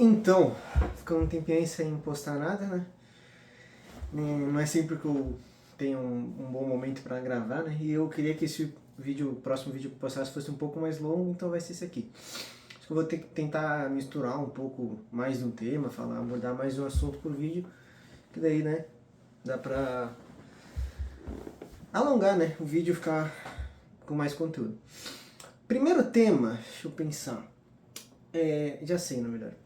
Então, ficando um tempinho aí sem postar nada, né? Não é sempre que eu tenho um bom momento pra gravar, né? E eu queria que esse vídeo, o próximo vídeo que eu postasse fosse um pouco mais longo, então vai ser esse aqui. Acho que eu vou ter que tentar misturar um pouco mais de um tema, abordar mais de um assunto por vídeo, que daí, né, dá pra alongar, né? O vídeo ficar com mais conteúdo. Primeiro tema, deixa eu pensar. Já sei, na verdade.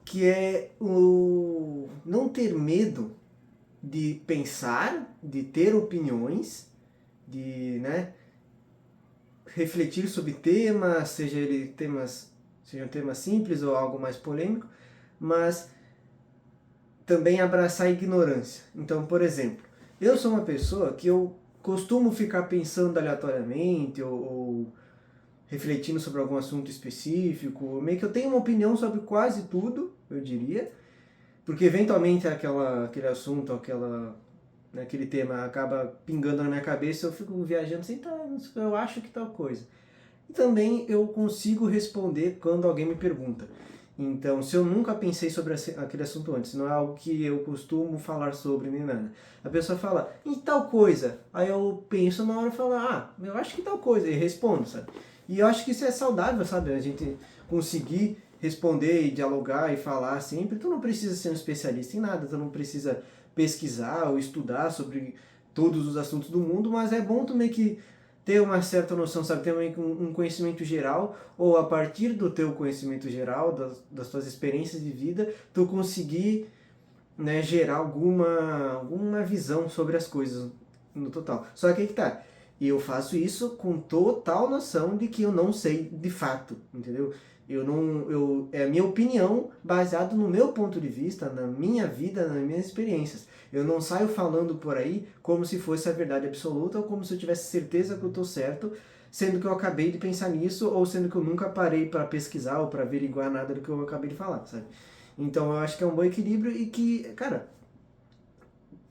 Que é o não ter medo de pensar, de ter opiniões, de, né, refletir sobre temas, sejam temas simples ou algo mais polêmico, mas também abraçar a ignorância. Então, por exemplo, eu sou uma pessoa que eu costumo ficar pensando aleatoriamente ou refletindo sobre algum assunto específico, meio que eu tenho uma opinião sobre quase tudo, eu diria, porque eventualmente aquele assunto, aquele tema acaba pingando na minha cabeça, eu fico viajando assim, tá, eu acho que tal coisa. E também eu consigo responder quando alguém me pergunta. Então, se eu nunca pensei sobre aquele assunto antes, não é algo que eu costumo falar sobre nem nada. A pessoa fala, e tal coisa? Aí eu penso na hora e falo, eu acho que tal coisa, e respondo, sabe? E eu acho que isso é saudável, sabe? A gente conseguir responder e dialogar e falar sempre. Tu não precisa ser um especialista em nada, tu não precisa pesquisar ou estudar sobre todos os assuntos do mundo, mas é bom tu meio que ter uma certa noção, sabe? Ter um conhecimento geral, ou a partir do teu conhecimento geral, das tuas experiências de vida, tu conseguir, né, gerar alguma visão sobre as coisas no total. Só que aí que tá. Eu faço isso com total noção de que eu não sei de fato, entendeu? É a minha opinião baseada no meu ponto de vista, na minha vida, nas minhas experiências. Eu não saio falando por aí como se fosse a verdade absoluta ou como se eu tivesse certeza que eu estou certo, sendo que eu acabei de pensar nisso ou sendo que eu nunca parei para pesquisar ou para averiguar nada do que eu acabei de falar, sabe? Então eu acho que é um bom equilíbrio e que, cara,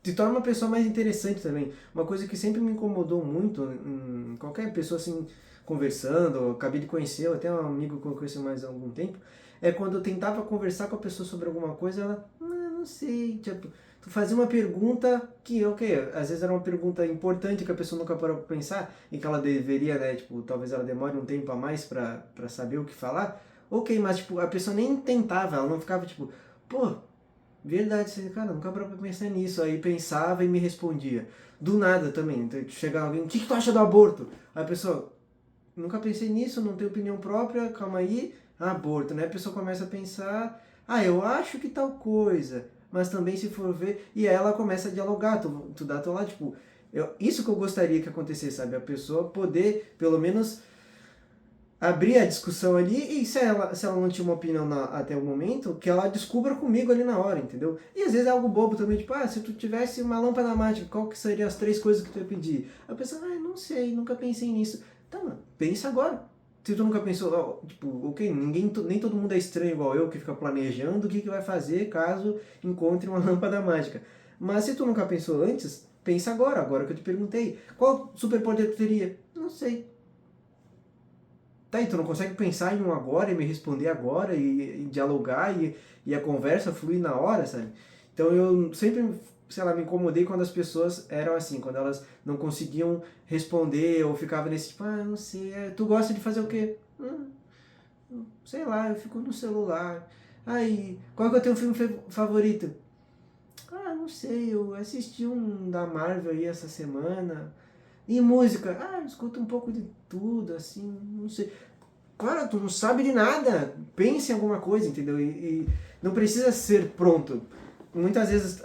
te torna uma pessoa mais interessante também. Uma coisa que sempre me incomodou muito em qualquer pessoa assim conversando, eu acabei de conhecer, até um amigo que eu conheci mais há algum tempo, é quando eu tentava conversar com a pessoa sobre alguma coisa, ela, não sei, tipo, tu fazia uma pergunta que, ok, às vezes era uma pergunta importante que a pessoa nunca parou pra pensar e que ela deveria, né, tipo, talvez ela demore um tempo a mais pra saber o que falar, ok, mas, tipo, a pessoa nem tentava, ela não ficava, tipo, pô, verdade, você, cara, nunca parou pra pensar nisso. Aí pensava e me respondia. Do nada também. Então, chegava alguém, o que tu acha do aborto? Aí a pessoa, nunca pensei nisso, não tenho opinião própria, calma aí, aborto, né? A pessoa começa a pensar, eu acho que tal coisa. Mas também se for ver, e aí ela começa a dialogar, tu dá teu lado, tipo, isso que eu gostaria que acontecesse, sabe? A pessoa poder, pelo menos, abrir a discussão ali e se ela não tinha uma opinião até o momento, que ela descubra comigo ali na hora, entendeu? E às vezes é algo bobo também, tipo, se tu tivesse uma lâmpada mágica, qual que seriam as 3 coisas que tu ia pedir? A pessoa, não sei, nunca pensei nisso. Tá, mano, pensa agora. Se tu nunca pensou, tipo, ok, nem todo mundo é estranho igual eu, que fica planejando o que vai fazer caso encontre uma lâmpada mágica. Mas se tu nunca pensou antes, pensa agora que eu te perguntei. Qual superpoder tu teria? Não sei. Tá, e tu não consegue pensar em um agora e me responder agora e dialogar e a conversa flui na hora, sabe? Então eu sempre, sei lá, me incomodei quando as pessoas eram assim, quando elas não conseguiam responder ou ficavam nesse tipo, não sei, tu gosta de fazer o quê? Sei lá, eu fico no celular. Aí, qual que é o teu filme favorito? Não sei, eu assisti um da Marvel aí essa semana. E música? Eu escuto um pouco de tudo, assim, não sei. Cara, tu não sabe de nada. Pense em alguma coisa, entendeu? E não precisa ser pronto. Muitas vezes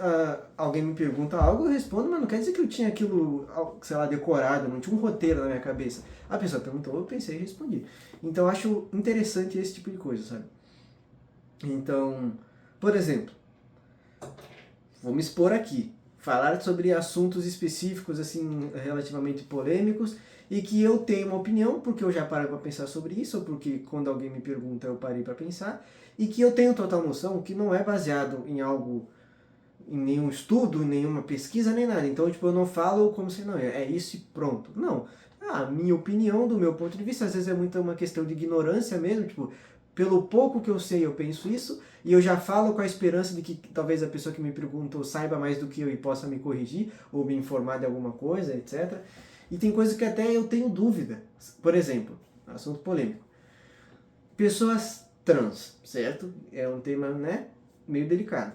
alguém me pergunta algo, eu respondo, mas não quer dizer que eu tinha aquilo, sei lá, decorado, não tinha um roteiro na minha cabeça. A pessoa perguntou, eu pensei e respondi. Então eu acho interessante esse tipo de coisa, sabe? Então, por exemplo, vou me expor aqui, falar sobre assuntos específicos, assim, relativamente polêmicos, e que eu tenho uma opinião, porque eu já paro para pensar sobre isso, ou porque quando alguém me pergunta eu parei para pensar, e que eu tenho total noção que não é baseado em algo, em nenhum estudo, em nenhuma pesquisa, nem nada. Então, tipo, eu não falo como se não é isso e pronto. Não. A minha opinião, do meu ponto de vista, às vezes é muito uma questão de ignorância mesmo, tipo, Pelo pouco que eu sei, eu penso isso, e eu já falo com a esperança de que talvez a pessoa que me perguntou saiba mais do que eu e possa me corrigir, ou me informar de alguma coisa, etc. E tem coisas que até eu tenho dúvida. Por exemplo, assunto polêmico. Pessoas trans, certo? É um tema, né, meio delicado.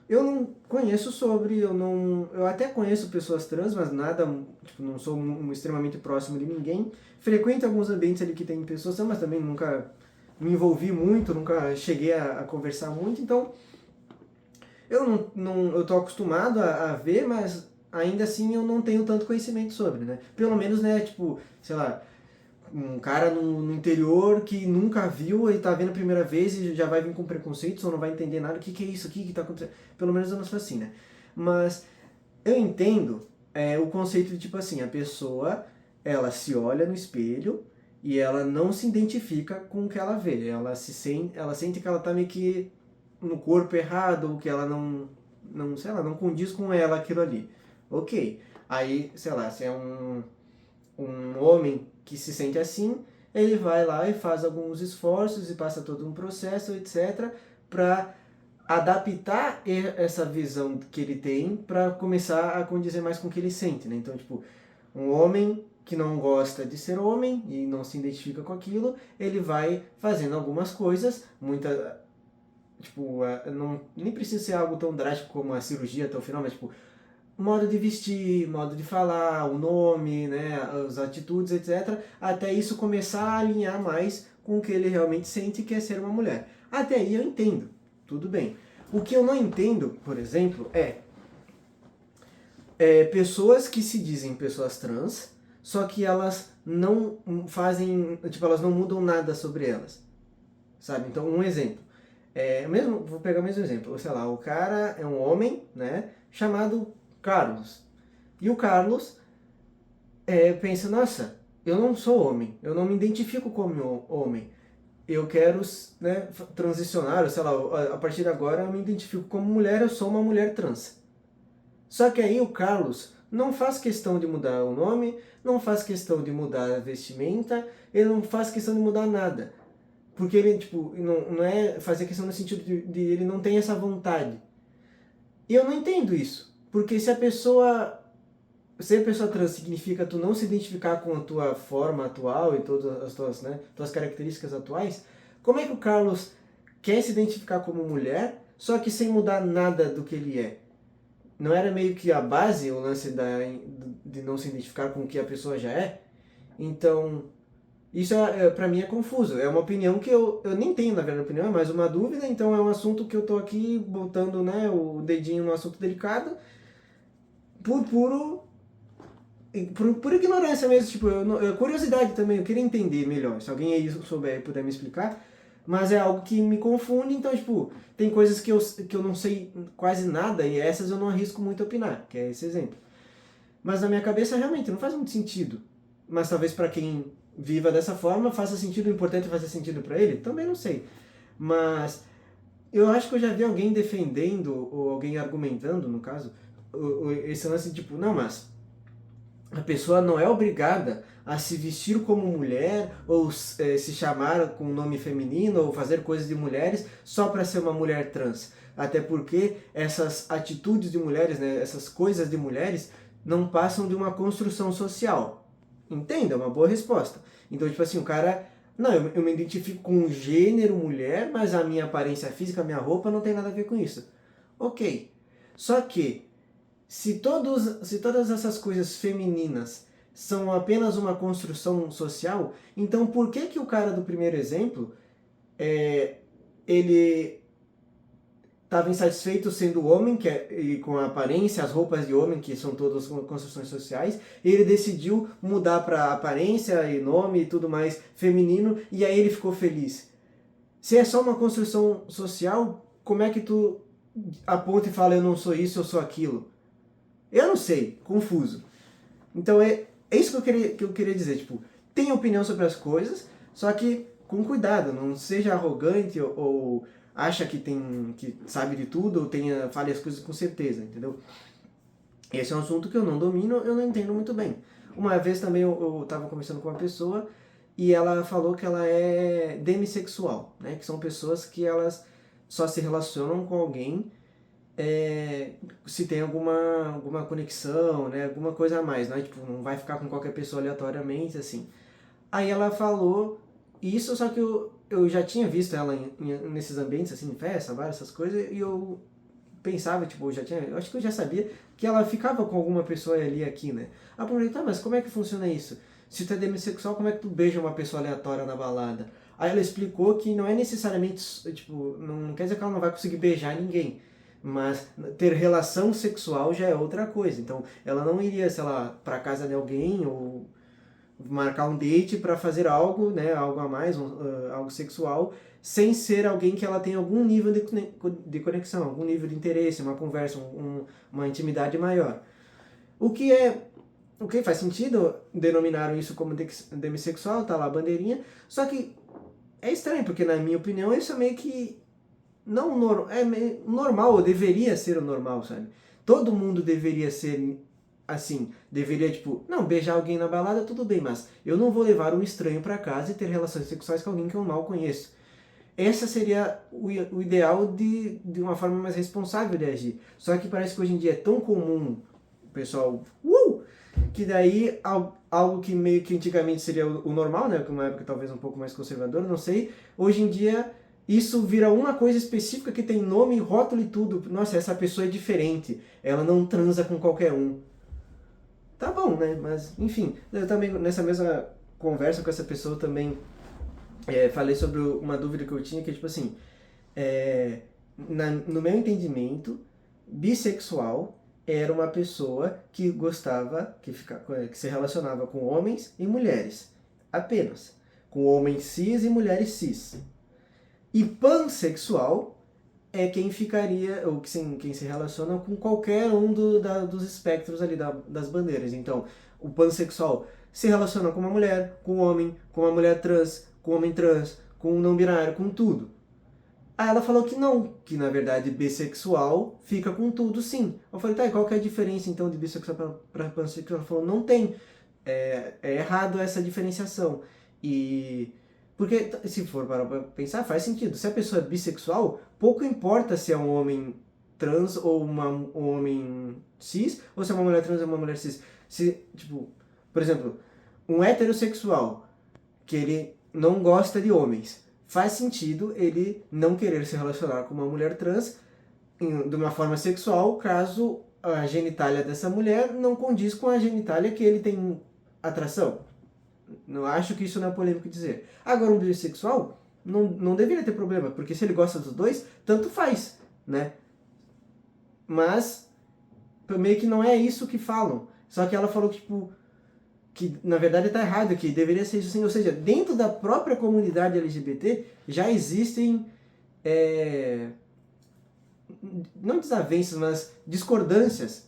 Eu não conheço sobre, eu até conheço pessoas trans, mas nada, tipo, não sou extremamente próximo de ninguém. Frequento alguns ambientes ali que tem pessoas trans, mas também nunca me envolvi muito, nunca cheguei a conversar muito, então eu tô acostumado a ver, mas ainda assim eu não tenho tanto conhecimento sobre, né? Pelo menos, né, tipo, sei lá, um cara no interior que nunca viu e tá vendo a primeira vez e já vai vir com preconceito, ou não vai entender nada, o que é isso aqui que tá acontecendo? Pelo menos eu não sou assim, né? Mas eu entendo o conceito de tipo assim, a pessoa, ela se olha no espelho e ela não se identifica com o que ela vê, ela sente que ela tá meio que no corpo errado, ou que ela não, sei lá, não condiz com ela aquilo ali. Ok, aí, sei lá, se é um homem que se sente assim, ele vai lá e faz alguns esforços e passa todo um processo, etc., para adaptar essa visão que ele tem para começar a condizer mais com o que ele sente, né? Então, tipo, um homem que não gosta de ser homem e não se identifica com aquilo, ele vai fazendo algumas coisas, tipo, não, nem precisa ser algo tão drástico como a cirurgia até o final, mas, tipo, modo de vestir, modo de falar, o nome, né, as atitudes, etc. Até isso começar a alinhar mais com o que ele realmente sente que é ser uma mulher. Até aí eu entendo, tudo bem. O que eu não entendo, por exemplo, é pessoas que se dizem pessoas trans, só que elas não fazem, tipo, elas não mudam nada sobre elas, sabe? Então, um exemplo. Vou pegar o mesmo exemplo. Sei lá, o cara é um homem, né, chamado Carlos. E o Carlos pensa, nossa, eu não sou homem, eu não me identifico como homem. Eu quero, né, transicionar, sei lá, a partir de agora eu me identifico como mulher, eu sou uma mulher trans. Só que aí o Carlos não faz questão de mudar o nome, não faz questão de mudar a vestimenta, ele não faz questão de mudar nada. Porque ele, tipo, não é fazer questão no sentido de ele não tem essa vontade. E eu não entendo isso. Porque se a pessoa ser pessoa trans significa tu não se identificar com a tua forma atual e todas as tuas, né, tuas características atuais, como é que o Carlos quer se identificar como mulher, só que sem mudar nada do que ele é? Não era meio que a base, o lance de não se identificar com o que a pessoa já é? Então, isso pra mim é confuso. É uma opinião que eu nem tenho, na verdade, opinião, é mais uma dúvida, então é um assunto que eu tô aqui botando, né, o dedinho no assunto delicado, por puro por ignorância mesmo, tipo, curiosidade também, eu queria entender melhor. Se alguém aí souber e puder me explicar, mas é algo que me confunde, então, tipo, tem coisas que eu não sei quase nada e essas eu não arrisco muito opinar, que é esse exemplo. Mas na minha cabeça realmente não faz muito sentido. Mas talvez para quem viva dessa forma faça sentido, o importante é fazer sentido para ele, também não sei. Mas eu acho que eu já vi alguém defendendo, ou alguém argumentando, no caso, esse lance tipo, não, mas a pessoa não é obrigada a se vestir como mulher ou se chamar com um nome feminino ou fazer coisas de mulheres só para ser uma mulher trans. Até porque essas atitudes de mulheres, né, essas coisas de mulheres, não passam de uma construção social. Entenda? É uma boa resposta. Então, tipo assim, o cara. Não, eu me identifico com o gênero mulher, mas a minha aparência física, a minha roupa não tem nada a ver com isso. Ok. Só que se todas essas coisas femininas são apenas uma construção social, então por que que o cara do primeiro exemplo, ele estava insatisfeito sendo homem, e com a aparência, as roupas de homem, que são todas construções sociais, e ele decidiu mudar para aparência e nome e tudo mais feminino, e aí ele ficou feliz. Se é só uma construção social, como é que tu aponta e fala eu não sou isso, eu sou aquilo? Eu não sei, confuso. Então é isso que eu queria dizer, tipo, tenha opinião sobre as coisas, só que com cuidado, não seja arrogante ou acha que sabe de tudo ou fale as coisas com certeza, entendeu? Esse é um assunto que eu não domino, eu não entendo muito bem. Uma vez também eu tava conversando com uma pessoa e ela falou que ela é demissexual, né? Que são pessoas que elas só se relacionam com alguém se tem alguma conexão, né? Alguma coisa a mais, não é? Tipo, não vai ficar com qualquer pessoa aleatoriamente, assim. Aí ela falou isso, só que eu já tinha visto ela nesses ambientes, assim, em festa, várias essas coisas, e eu pensava, tipo, eu acho que eu já sabia que ela ficava com alguma pessoa ali aqui, né? Aí eu perguntei, tá, mas como é que funciona isso? Se tu é demissexual, como é que tu beija uma pessoa aleatória na balada? Aí ela explicou que não é necessariamente, tipo, não quer dizer que ela não vai conseguir beijar ninguém, mas ter relação sexual já é outra coisa. Então, ela não iria, sei lá, pra casa de alguém ou marcar um date para fazer algo, né, algo a mais, algo sexual, sem ser alguém que ela tenha algum nível de conexão, algum nível de interesse, uma conversa, uma intimidade maior. O que é o que faz sentido, denominaram isso como demissexual, tá lá a bandeirinha, só que é estranho, porque na minha opinião isso é meio que não é meio normal, ou deveria ser o normal, sabe? Todo mundo deveria ser assim, deveria, tipo, não, beijar alguém na balada, tudo bem, mas eu não vou levar um estranho para casa e ter relações sexuais com alguém que eu mal conheço. Essa seria o ideal de uma forma mais responsável de agir. Só que parece que hoje em dia é tão comum o pessoal, que daí algo que meio que antigamente seria o normal, né, que uma época talvez um pouco mais conservadora, não sei, hoje em dia isso vira uma coisa específica que tem nome, rótulo e tudo. Nossa, essa pessoa é diferente, ela não transa com qualquer um. Tá bom, né? Mas, enfim, eu também, nessa mesma conversa com essa pessoa, também falei sobre uma dúvida que eu tinha, que é tipo assim, no meu entendimento, bissexual era uma pessoa que gostava, que se relacionava com homens e mulheres, apenas. Com homens cis e mulheres cis. E pansexual é quem ficaria, ou quem se relaciona com qualquer um dos espectros ali das bandeiras. Então, o pansexual se relaciona com uma mulher, com um homem, com uma mulher trans, com um homem trans, com um não binário, com tudo. Aí ela falou que não, que na verdade bissexual fica com tudo sim. Eu falei, tá, e qual que é a diferença então de bissexual para pansexual? Ela falou, não tem. É errado essa diferenciação. E porque, se for para pensar, faz sentido. Se a pessoa é bissexual, pouco importa se é um homem trans ou um homem cis, ou se é uma mulher trans ou uma mulher cis. Se, tipo, por exemplo, um heterossexual que ele não gosta de homens, faz sentido ele não querer se relacionar com uma mulher trans de uma forma sexual, caso a genitália dessa mulher não condiz com a genitália que ele tem atração. Não acho que isso não é polêmico dizer. Agora, um bissexual não deveria ter problema, porque se ele gosta dos dois, tanto faz, né? Mas meio que não é isso que falam. Só que ela falou que, tipo, que na verdade está errado, que deveria ser isso assim. Ou seja, dentro da própria comunidade LGBT já existem não desavenças, mas discordâncias.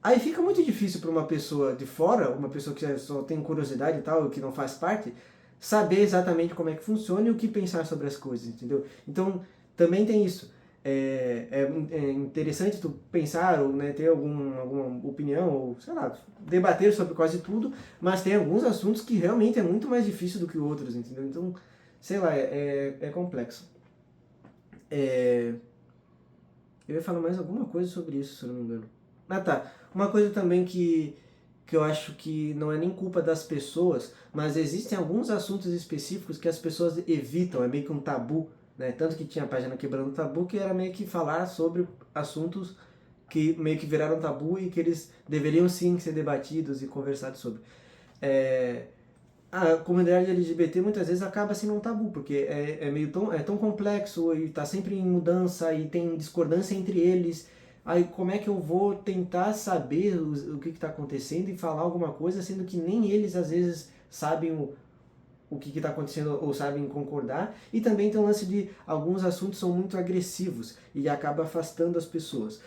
Aí fica muito difícil para uma pessoa de fora, uma pessoa que só tem curiosidade e tal, que não faz parte, saber exatamente como é que funciona e o que pensar sobre as coisas, entendeu? Então, também tem isso. É interessante tu pensar ou, né, ter alguma opinião ou, sei lá, debater sobre quase tudo, mas tem alguns assuntos que realmente é muito mais difícil do que outros, entendeu? Então, sei lá, é complexo. Eu ia falar mais alguma coisa sobre isso, se eu não me engano. Ah, tá. Uma coisa também que eu acho que não é nem culpa das pessoas, mas existem alguns assuntos específicos que as pessoas evitam, é meio que um tabu, né? Tanto que tinha a página Quebrando Tabu, que era meio que falar sobre assuntos que meio que viraram tabu e que eles deveriam sim ser debatidos e conversados sobre. A comunidade LGBT muitas vezes acaba sendo um tabu, porque é tão complexo e está sempre em mudança e tem discordância entre eles. Aí como é que eu vou tentar saber o que está acontecendo e falar alguma coisa, sendo que nem eles às vezes sabem o que está acontecendo ou sabem concordar. E também tem o lance de alguns assuntos são muito agressivos e acaba afastando as pessoas.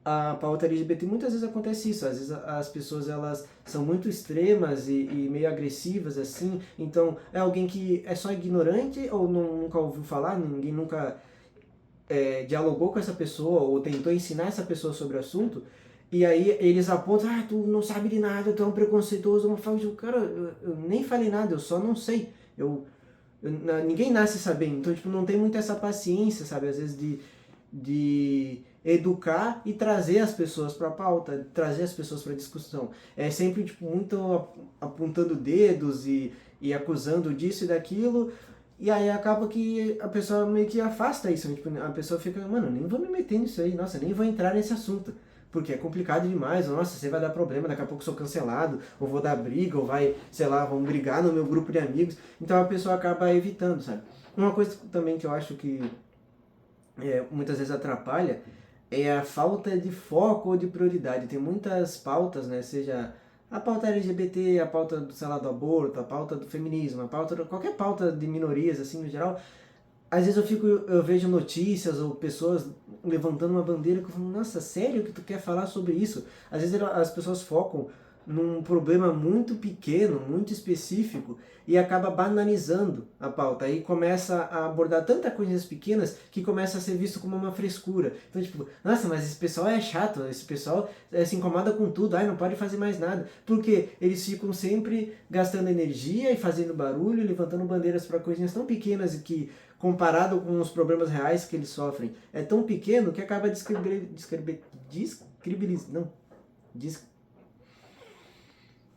A pauta LGBT muitas vezes acontece isso, às vezes as pessoas elas são muito extremas e meio agressivas assim, então é alguém que é só ignorante ou nunca ouviu falar, ninguém nunca dialogou com essa pessoa ou tentou ensinar essa pessoa sobre o assunto, e aí eles apontam, tu não sabe de nada, tu é um preconceituoso, uma fala, cara, eu nem falei nada, eu só não sei, Ninguém nasce sabendo, então, tipo, não tem muito essa paciência, sabe, às vezes de educar e trazer as pessoas para a pauta, trazer as pessoas para a discussão. É sempre, tipo, muito apontando dedos e acusando disso e daquilo, e aí acaba que a pessoa meio que afasta isso, né? Tipo, a pessoa fica, mano, nem vou me meter nisso aí, nossa, nem vou entrar nesse assunto. Porque é complicado demais, nossa, você vai dar problema, daqui a pouco eu sou cancelado, ou vou dar briga, ou vai, sei lá, vão brigar no meu grupo de amigos. Então a pessoa acaba evitando, sabe? Uma coisa também que eu acho que muitas vezes atrapalha é a falta de foco ou de prioridade. Tem muitas pautas, né? Seja a pauta LGBT, a pauta do, sei lá, do aborto, a pauta do feminismo, a pauta qualquer pauta de minorias, assim, no geral. Às vezes eu vejo notícias ou pessoas levantando uma bandeira que eu falo, nossa, sério que tu quer falar sobre isso? Às vezes as pessoas focam num problema muito pequeno, muito específico e acaba banalizando a pauta. Aí começa a abordar tantas coisas pequenas que começa a ser visto como uma frescura. Então, tipo, nossa, mas esse pessoal é chato, esse pessoal se incomoda com tudo, ai, não pode fazer mais nada. Porque eles ficam sempre gastando energia e fazendo barulho, levantando bandeiras para coisinhas tão pequenas e que comparado com os problemas reais que eles sofrem, é tão pequeno que acaba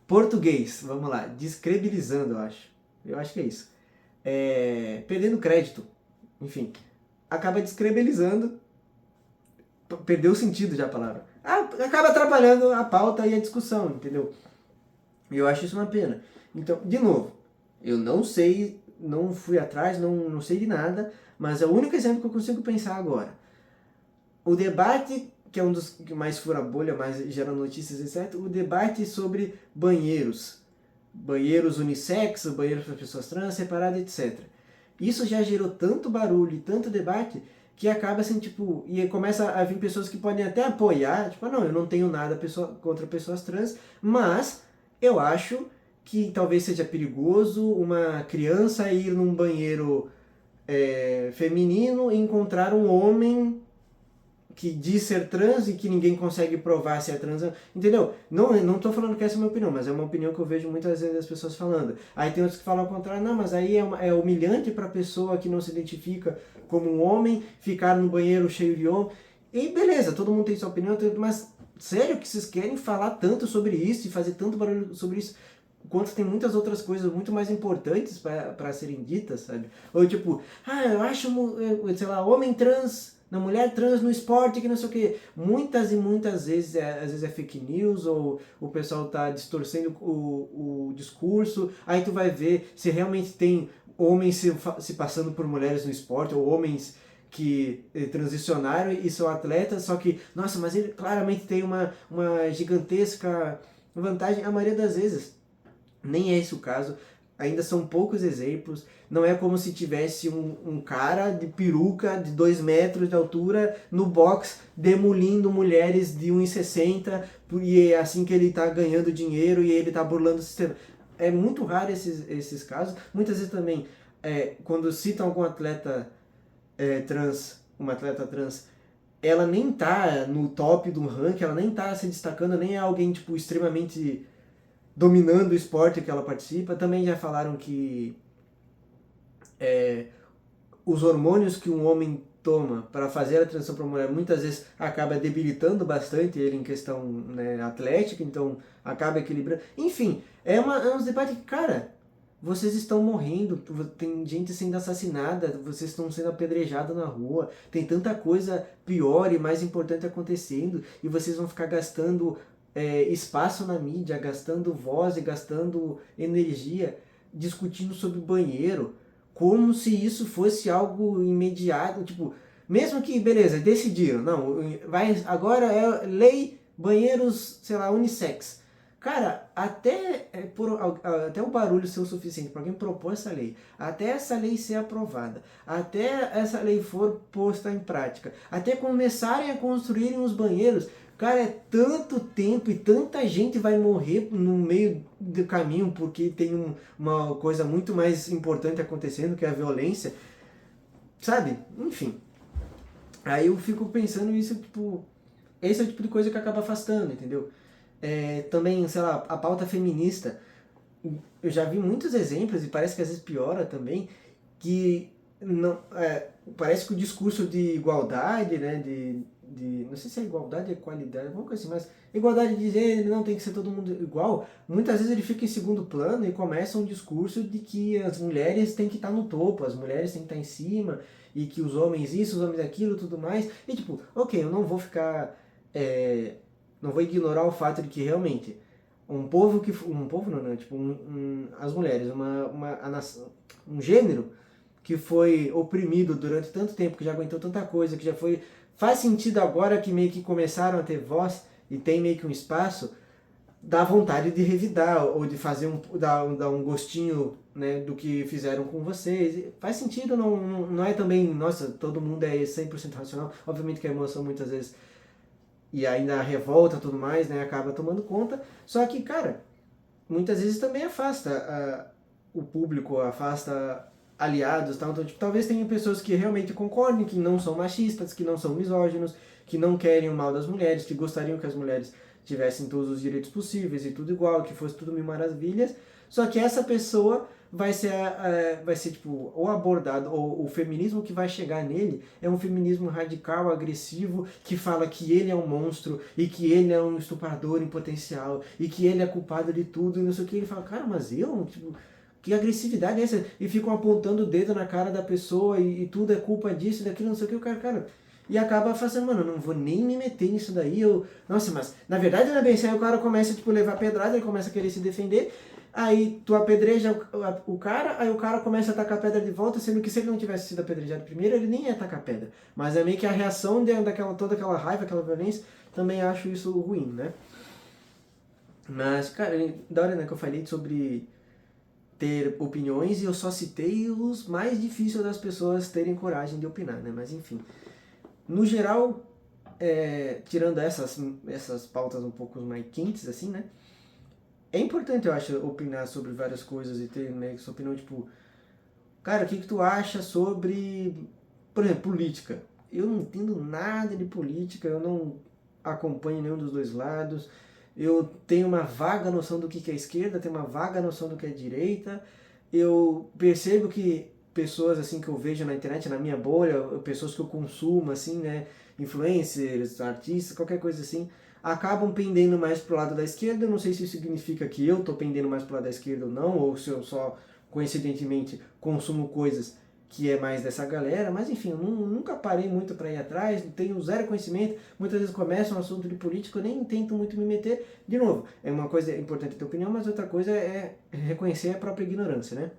português, vamos lá, descredibilizando, eu acho. Eu acho que é isso. Perdendo crédito, enfim, acaba descredibilizando, perdeu o sentido já a palavra. Acaba atrapalhando a pauta e a discussão, entendeu? E eu acho isso uma pena. Então, de novo, eu não sei, não fui atrás, não sei de nada, mas é o único exemplo que eu consigo pensar agora. O debate, que é um dos que mais fura a bolha, mais gera notícias, etc., o debate sobre banheiros. Banheiros unissex, banheiros para pessoas trans, separadas, etc. Isso já gerou tanto barulho e tanto debate que acaba assim, tipo, e começa a vir pessoas que podem até apoiar, tipo, não, eu não tenho nada contra pessoas trans, mas eu acho que talvez seja perigoso uma criança ir num banheiro feminino e encontrar um homem que diz ser trans e que ninguém consegue provar se é trans, entendeu? Não tô falando que essa é a minha opinião, mas é uma opinião que eu vejo muitas vezes as pessoas falando. Aí tem outros que falam ao contrário, não, mas aí é humilhante para a pessoa que não se identifica como um homem ficar no banheiro cheio de homem. E beleza, todo mundo tem sua opinião, mas sério que vocês querem falar tanto sobre isso e fazer tanto barulho sobre isso? Enquanto tem muitas outras coisas muito mais importantes para serem ditas, sabe? Ou tipo, eu acho, sei lá, homem trans, na mulher trans no esporte, que não sei o que. Muitas e muitas vezes, às vezes é fake news, ou o pessoal tá distorcendo o discurso, aí tu vai ver se realmente tem homens se passando por mulheres no esporte, ou homens que transicionaram e são atletas, só que, nossa, mas ele claramente tem uma gigantesca vantagem, a maioria das vezes nem é esse o caso, ainda são poucos exemplos. Não é como se tivesse um cara de peruca de 2 metros de altura no box demolindo mulheres de 1,60 e é assim que ele está ganhando dinheiro e ele está burlando o sistema. É muito raro esses casos. Muitas vezes também, quando citam algum atleta trans, uma atleta trans, ela nem tá no top do ranking, ela nem tá se destacando, nem é alguém tipo extremamente dominando o esporte que ela participa. Também já falaram que os hormônios que um homem toma para fazer a transição para mulher muitas vezes acaba debilitando bastante ele em questão, né, atlética, então acaba equilibrando. Enfim, é um debate que, cara, vocês estão morrendo, tem gente sendo assassinada, vocês estão sendo apedrejados na rua, tem tanta coisa pior e mais importante acontecendo e vocês vão ficar gastando espaço na mídia, gastando voz e gastando energia discutindo sobre banheiro, como se isso fosse algo imediato, tipo, mesmo que, beleza, decidiram, não, agora é lei banheiros, sei lá, unissex. Cara, até o barulho ser o suficiente para alguém propor essa lei, até essa lei ser aprovada, até essa lei for posta em prática, até começarem a construírem os banheiros, cara, é tanto tempo e tanta gente vai morrer no meio do caminho porque tem uma coisa muito mais importante acontecendo, que é a violência, sabe? Enfim. Aí eu fico pensando isso, tipo, esse é o tipo de coisa que acaba afastando, entendeu? Também, sei lá, a pauta feminista. eu já vi muitos exemplos, e parece que às vezes piora também, que não, parece que o discurso de igualdade, né, não sei se é igualdade ou equalidade, alguma coisa assim, mas igualdade de gênero, não tem que ser todo mundo igual, muitas vezes ele fica em segundo plano e começa um discurso de que as mulheres têm que estar no topo, as mulheres têm que estar em cima, e que os homens isso, os homens aquilo, tudo mais, e tipo, ok, eu não vou ficar, não vou ignorar o fato de que realmente um povo não, né? Tipo, as mulheres, um gênero que foi oprimido durante tanto tempo, que já aguentou tanta coisa, que já foi. Faz sentido agora que meio que começaram a ter voz e tem meio que um espaço, dá vontade de revidar ou de fazer dar um gostinho, né, do que fizeram com vocês. Faz sentido, não é também, nossa, todo mundo é 100% racional. Obviamente que a emoção muitas vezes e ainda a revolta e tudo mais, né, acaba tomando conta. Só que, cara, muitas vezes também afasta o público, afasta aliados, tal. Então, tipo, talvez tenha pessoas que realmente concordem, que não são machistas, que não são misóginos, que não querem o mal das mulheres, que gostariam que as mulheres tivessem todos os direitos possíveis e tudo igual, que fosse tudo mil maravilhas. Só que essa pessoa vai ser tipo, ou abordado, ou o feminismo que vai chegar nele é um feminismo radical, agressivo, que fala que ele é um monstro e que ele é um estuprador em potencial e que ele é culpado de tudo e não sei o que. Ele fala, cara, mas eu, tipo, que agressividade é essa? E ficam apontando o dedo na cara da pessoa e tudo é culpa disso, daquilo, não sei o que, o cara, e acaba fazendo, mano, eu não vou nem me meter nisso daí, nossa, mas na verdade não é bem assim, aí o cara começa, tipo, levar pedrada, ele começa a querer se defender, aí tu apedreja o cara, aí o cara começa a tacar pedra de volta, sendo que se ele não tivesse sido apedrejado primeiro, ele nem ia tacar pedra. Mas é meio que a reação toda aquela raiva, aquela violência, também acho isso ruim, né? Mas, cara, da hora, né, que eu falei sobre ter opiniões e eu só citei os mais difíceis das pessoas terem coragem de opinar, né? Mas enfim, no geral, tirando essas pautas um pouco mais quentes, assim, né? É importante, eu acho, opinar sobre várias coisas e ter, né, sua opinião, tipo, cara, o que tu acha sobre, por exemplo, política? Eu não entendo nada de política, eu não acompanho nenhum dos dois lados, eu tenho uma vaga noção do que é esquerda, tenho uma vaga noção do que é direita, eu percebo que pessoas assim que eu vejo na internet, na minha bolha, pessoas que eu consumo, assim, né, influencers, artistas, qualquer coisa assim, acabam pendendo mais pro lado da esquerda. Eu não sei se isso significa que eu tô pendendo mais pro lado da esquerda ou não, ou se eu só coincidentemente consumo coisas que é mais dessa galera, mas enfim, eu nunca parei muito para ir atrás, tenho zero conhecimento, muitas vezes começa um assunto de política, eu nem tento muito me meter. De novo, é uma coisa importante ter opinião, mas outra coisa é reconhecer a própria ignorância, né?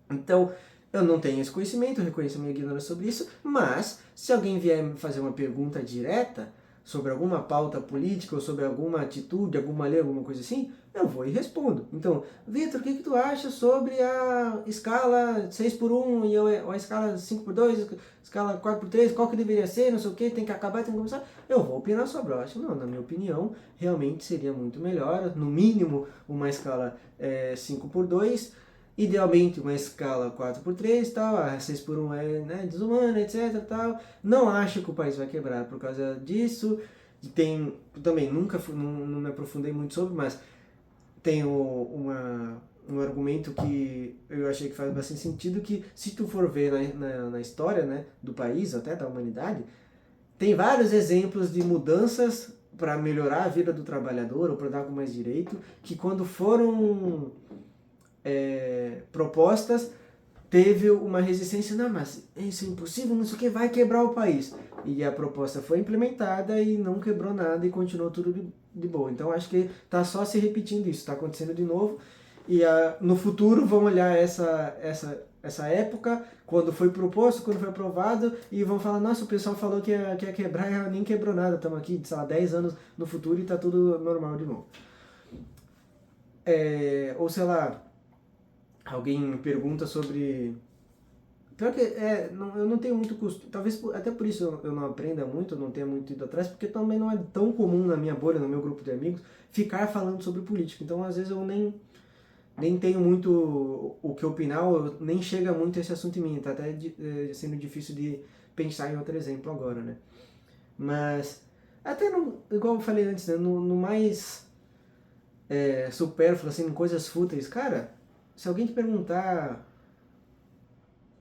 Então, eu não tenho esse conhecimento, eu reconheço a minha ignorância sobre isso, mas se alguém vier me fazer uma pergunta direta sobre alguma pauta política ou sobre alguma atitude, alguma lei, alguma coisa assim, eu vou e respondo. Então, Vitor, o que tu acha sobre a escala 6 por 1 e a escala 5 por 2, escala 4 por 3, qual que deveria ser, não sei o que, tem que acabar, tem que começar? Eu vou opinar sobre, eu acho, não, na minha opinião, realmente seria muito melhor, no mínimo uma escala 5 por 2, idealmente uma escala 4 por 3 tal, a 6 por 1 é, né, desumana, etc, tal. Não acho que o país vai quebrar por causa disso. Tem, também não me aprofundei muito sobre, mas tem um argumento que eu achei que faz bastante sentido, que se tu for ver na história, né, do país, até da humanidade, tem vários exemplos de mudanças para melhorar a vida do trabalhador ou para dar com mais direito, que quando foram propostas, teve uma resistência, não, mas isso é impossível, não sei o que, vai quebrar o país. E a proposta foi implementada e não quebrou nada e continuou tudo de boa. Então acho que está só se repetindo isso, está acontecendo de novo. E no futuro vão olhar essa época, quando foi proposto, quando foi aprovado, e vão falar, nossa, o pessoal falou que ia quebrar e nem quebrou nada, estamos aqui, sei lá, 10 anos no futuro e está tudo normal de novo. Ou sei lá, alguém me pergunta sobre. Pior que eu não tenho muito costume, talvez até por isso eu não aprenda muito, eu não tenha muito ido atrás, porque também não é tão comum na minha bolha, no meu grupo de amigos, ficar falando sobre política. Então às vezes eu nem tenho muito o que opinar, nem chega muito esse assunto em mim, tá até sendo difícil de pensar em outro exemplo agora, né? Mas, até igual eu falei antes, né, no mais supérfluo, assim, coisas fúteis. Cara, se alguém te perguntar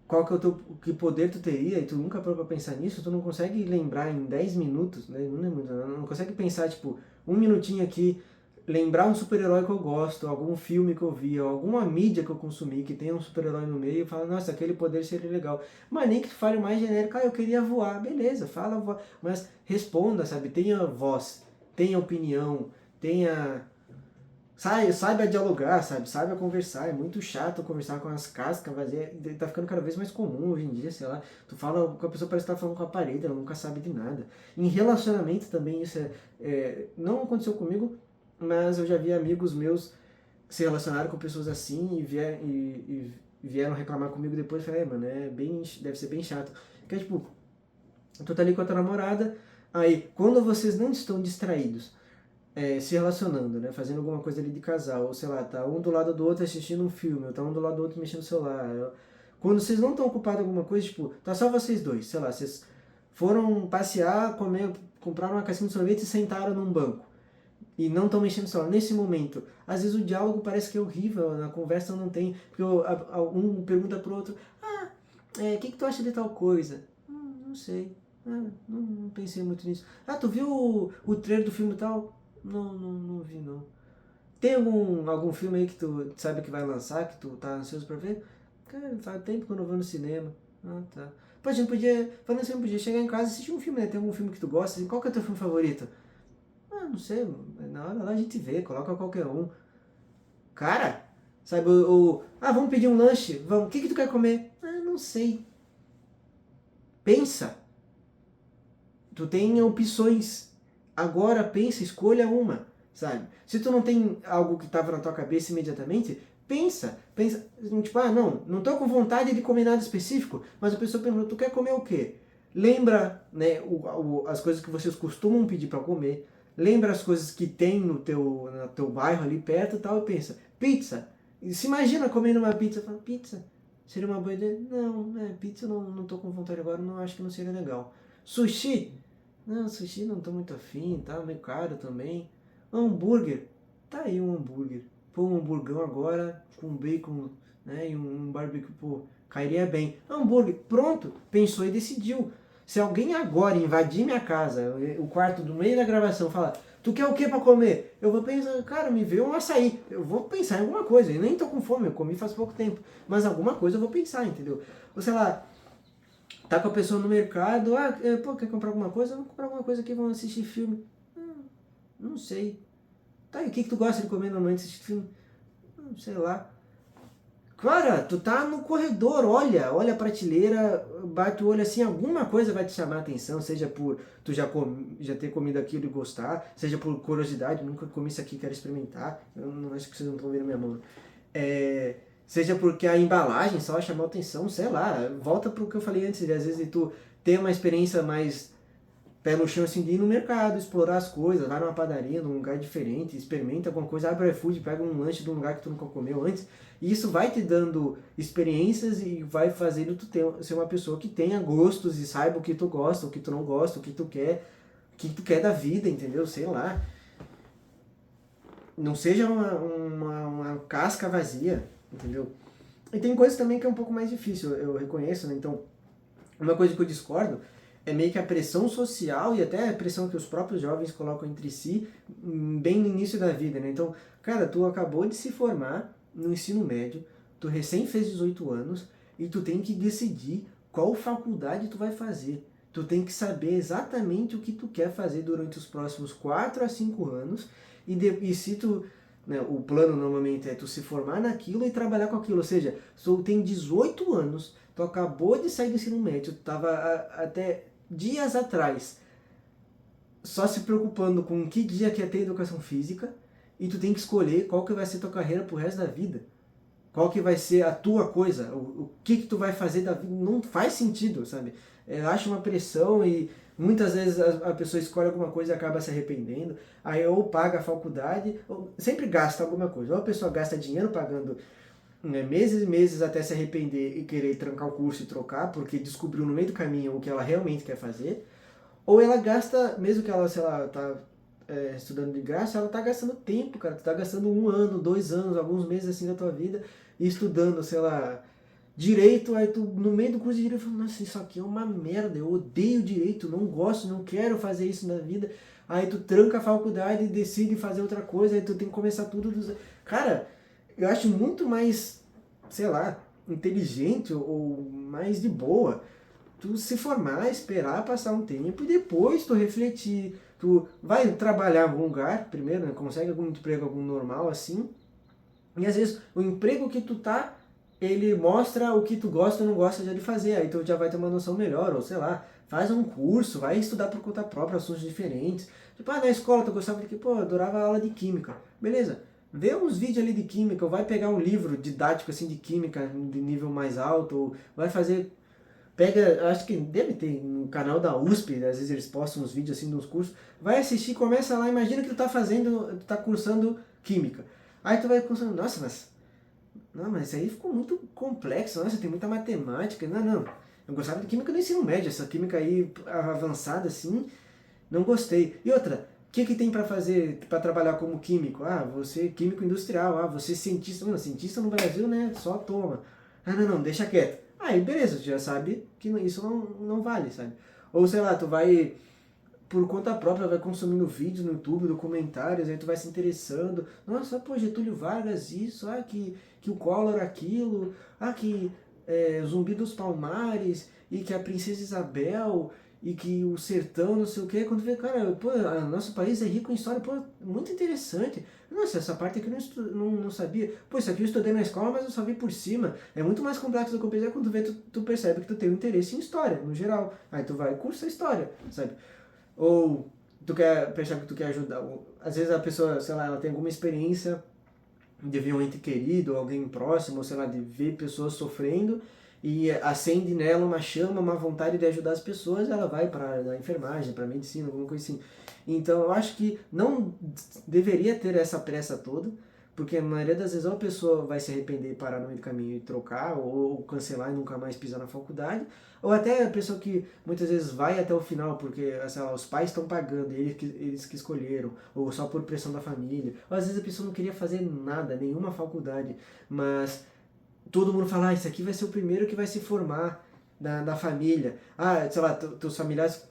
qual que é que poder tu teria e tu nunca parou pra pensar nisso, tu não consegue lembrar em 10 minutos, né? Não consegue pensar, tipo, um minutinho aqui, lembrar um super-herói que eu gosto, algum filme que eu vi, alguma mídia que eu consumi que tem um super-herói no meio e fala, nossa, aquele poder seria legal. Mas nem que tu fale mais genérico, eu queria voar, beleza, fala voar, mas responda, sabe? Tenha voz, tenha opinião, tenha saiba dialogar, sabe? Saiba conversar. É muito chato conversar com as cascas vazias. Tá ficando cada vez mais comum hoje em dia, sei lá. Tu fala com a pessoa, parece que tá falando com a parede, ela nunca sabe de nada. Em relacionamento também isso não aconteceu comigo, mas eu já vi amigos meus se relacionaram com pessoas assim e vieram reclamar comigo depois. Eu falei, mano, deve ser bem chato. Porque, tipo, tu tá ali com a tua namorada, aí, quando vocês não estão distraídos, se relacionando, né? Fazendo alguma coisa ali de casal, ou sei lá, tá um do lado do outro assistindo um filme, ou tá um do lado do outro mexendo no celular. Quando vocês não estão ocupados em alguma coisa, tipo, tá só vocês dois, sei lá, vocês foram passear, comer, compraram uma casquinha de sorvete e sentaram num banco. E não estão mexendo no celular. Nesse momento, às vezes o diálogo parece que é horrível, na conversa não tem, porque um pergunta pro outro, que tu acha de tal coisa? Não sei. Não pensei muito nisso. Tu viu o trailer do filme tal? Não vi não. Tem algum filme aí que tu sabe que vai lançar, que tu tá ansioso pra ver? Cara, faz tempo que eu não vou no cinema. Tá. Pô, a gente podia, falando assim, podia chegar em casa e assistir um filme, né? Tem algum filme que tu gosta? Assim, qual que é o teu filme favorito? Não sei, na hora lá a gente vê, coloca qualquer um. Cara, sabe, vamos pedir um lanche? Vamos, o que tu quer comer? Não sei. Pensa. Tu tem opções. Agora pensa, escolha uma, sabe? Se tu não tem algo que estava na tua cabeça imediatamente, pensa, tipo, não tô com vontade de comer nada específico, mas a pessoa pergunta, tu quer comer o quê? Lembra, né, as coisas que vocês costumam pedir para comer, lembra as coisas que tem no teu bairro ali perto e tal, e pensa, pizza. E se imagina comendo uma pizza, fala, pizza, seria uma boa ideia? Não, pizza não tô com vontade agora, não acho que não seria legal. Sushi? Não, sushi não tô muito afim, tá meio caro também. Hambúrguer? Tá aí um hambúrguer. Pô, um hamburgão agora com bacon, né, e um barbecue, pô, cairia bem. Hambúrguer, pronto, pensou e decidiu. Se alguém agora invadir minha casa, o quarto do meio da gravação, falar, tu quer o que pra comer? Eu vou pensar, cara, me vê um açaí. Eu vou pensar em alguma coisa. Eu nem tô com fome, eu comi faz pouco tempo. Mas alguma coisa eu vou pensar, entendeu? Ou sei lá, tá com a pessoa no mercado, quer comprar alguma coisa? Vamos comprar alguma coisa aqui, vamos assistir filme. Não sei. Tá, e o que tu gosta de comer normalmente assistir filme? Sei lá. Cara, tu tá no corredor, olha a prateleira, bate o olho assim, alguma coisa vai te chamar a atenção, seja por tu já ter comido aquilo e gostar, seja por curiosidade, nunca comi isso aqui, quero experimentar. Eu não acho que vocês não estão vendo minha mão. Seja porque a embalagem só chamou a atenção, sei lá, volta pro que eu falei antes, às vezes tu ter uma experiência mais pé no chão assim, de ir no mercado, explorar as coisas, vai numa padaria, num lugar diferente, experimenta alguma coisa, abre o iFood, pega um lanche de um lugar que tu nunca comeu antes, e isso vai te dando experiências e vai fazendo tu ser uma pessoa que tenha gostos e saiba o que tu gosta, o que tu não gosta, o que tu quer da vida, entendeu? Sei lá. Não seja uma casca vazia, entendeu? E tem coisas também que é um pouco mais difícil, eu reconheço, né? Então, uma coisa que eu discordo é meio que a pressão social e até a pressão que os próprios jovens colocam entre si bem no início da vida, né? Então, cara, tu acabou de se formar no ensino médio, tu recém fez 18 anos e tu tem que decidir qual faculdade tu vai fazer. Tu tem que saber exatamente o que tu quer fazer durante os próximos 4 a 5 anos e se tu né, o plano normalmente é tu se formar naquilo e trabalhar com aquilo. Ou seja, tu tem 18 anos, tu acabou de sair do ensino médio, tu estava até dias atrás só se preocupando com que dia que ia ter educação física e tu tem que escolher qual que vai ser tua carreira pro resto da vida. Qual que vai ser a tua coisa, o que tu vai fazer da vida, não faz sentido, sabe? Eu acho uma pressão e muitas vezes a pessoa escolhe alguma coisa e acaba se arrependendo, aí ou paga a faculdade, ou sempre gasta alguma coisa, ou a pessoa gasta dinheiro pagando meses e meses até se arrepender e querer trancar o curso e trocar, porque descobriu no meio do caminho o que ela realmente quer fazer, ou ela gasta, mesmo que ela, sei lá, tá estudando de graça, ela tá gastando tempo, cara. Tu tá gastando 1 ano, 2 anos, alguns meses assim da tua vida estudando, sei lá, direito, aí tu no meio do curso de direito fala, nossa, isso aqui é uma merda, eu odeio direito, não gosto, não quero fazer isso na vida. Aí tu tranca a faculdade e decide fazer outra coisa, aí tu tem que começar tudo do... Cara, eu acho muito mais, sei lá, inteligente ou mais de boa tu se formar, esperar passar um tempo e depois tu refletir. Tu vai trabalhar em algum lugar, primeiro, né? Consegue algum emprego, algum normal assim. E às vezes o emprego que tu tá, ele mostra o que tu gosta ou não gosta de fazer. Aí tu já vai ter uma noção melhor, ou sei lá, faz um curso, vai estudar por conta própria, assuntos diferentes. Tipo, na escola tu gostava de que, pô, eu adorava a aula de química. Beleza, vê uns vídeos ali de química, ou vai pegar um livro didático assim de química de nível mais alto, ou vai fazer pega, acho que deve ter no canal da USP, às vezes eles postam uns vídeos assim dos cursos, vai assistir, começa lá, imagina que tu tá fazendo, tu tá cursando química. Aí tu vai cursando, nossa, mas não, mas isso aí ficou muito complexo, nossa, tem muita matemática. Não, não. Eu gostava de química do ensino médio, essa química aí avançada assim, não gostei. E outra, o que tem para fazer, para trabalhar como químico? Ah, você é químico industrial, ah, você é cientista. Não, cientista no Brasil, né, só toma. Ah, não, não, deixa quieto. Aí, beleza, tu já sabe que isso não vale, sabe? Ou sei lá, tu vai por conta própria, vai consumindo vídeos no YouTube, documentários, aí tu vai se interessando. Nossa, pô, Getúlio Vargas, isso, ah, que o Collor aquilo, ah, que Zumbi dos Palmares, e que a Princesa Isabel, e que o sertão, não sei o que. Quando vê, cara, pô, nosso país é rico em história, pô, muito interessante. Nossa, essa parte aqui eu não sabia. Pô, isso aqui eu estudei na escola, mas eu só vi por cima. É muito mais complexo do que eu pensei. Quando tu vê, tu percebe que tu tem um interesse em história, no geral. Aí tu vai cursar história, sabe? Ou tu quer percebe que tu quer ajudar. Às vezes a pessoa, sei lá, ela tem alguma experiência de ver um ente querido, alguém próximo, ou sei lá, de ver pessoas sofrendo e acende nela uma chama, uma vontade de ajudar as pessoas, ela vai para a enfermagem, para a medicina, alguma coisa assim. Então eu acho que não deveria ter essa pressa toda, porque a maioria das vezes ou a pessoa vai se arrepender e parar no meio do caminho e trocar, ou cancelar e nunca mais pisar na faculdade, ou até a pessoa que muitas vezes vai até o final porque, sei lá, os pais estão pagando, eles que escolheram, ou só por pressão da família. Ou às vezes a pessoa não queria fazer nada, nenhuma faculdade, mas todo mundo fala, ah, esse aqui vai ser o primeiro que vai se formar da família. Ah, sei lá, teus familiares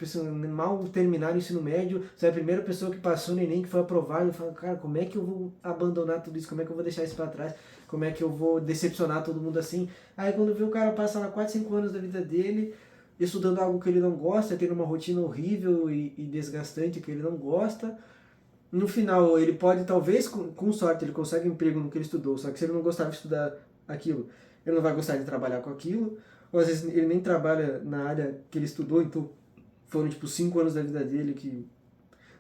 mal terminaram o ensino médio, você é a primeira pessoa que passou no Enem, que foi aprovado, e fala, cara, como é que eu vou abandonar tudo isso? Como é que eu vou deixar isso pra trás? Como é que eu vou decepcionar todo mundo assim? Aí quando vê o cara passa lá 4, 5 anos da vida dele, estudando algo que ele não gosta, tendo uma rotina horrível e desgastante que ele não gosta, no final ele pode, talvez, com sorte, ele consegue um emprego no que ele estudou, só que se ele não gostava de estudar aquilo, ele não vai gostar de trabalhar com aquilo, ou às vezes ele nem trabalha na área que ele estudou, então foram tipo 5 anos da vida dele que...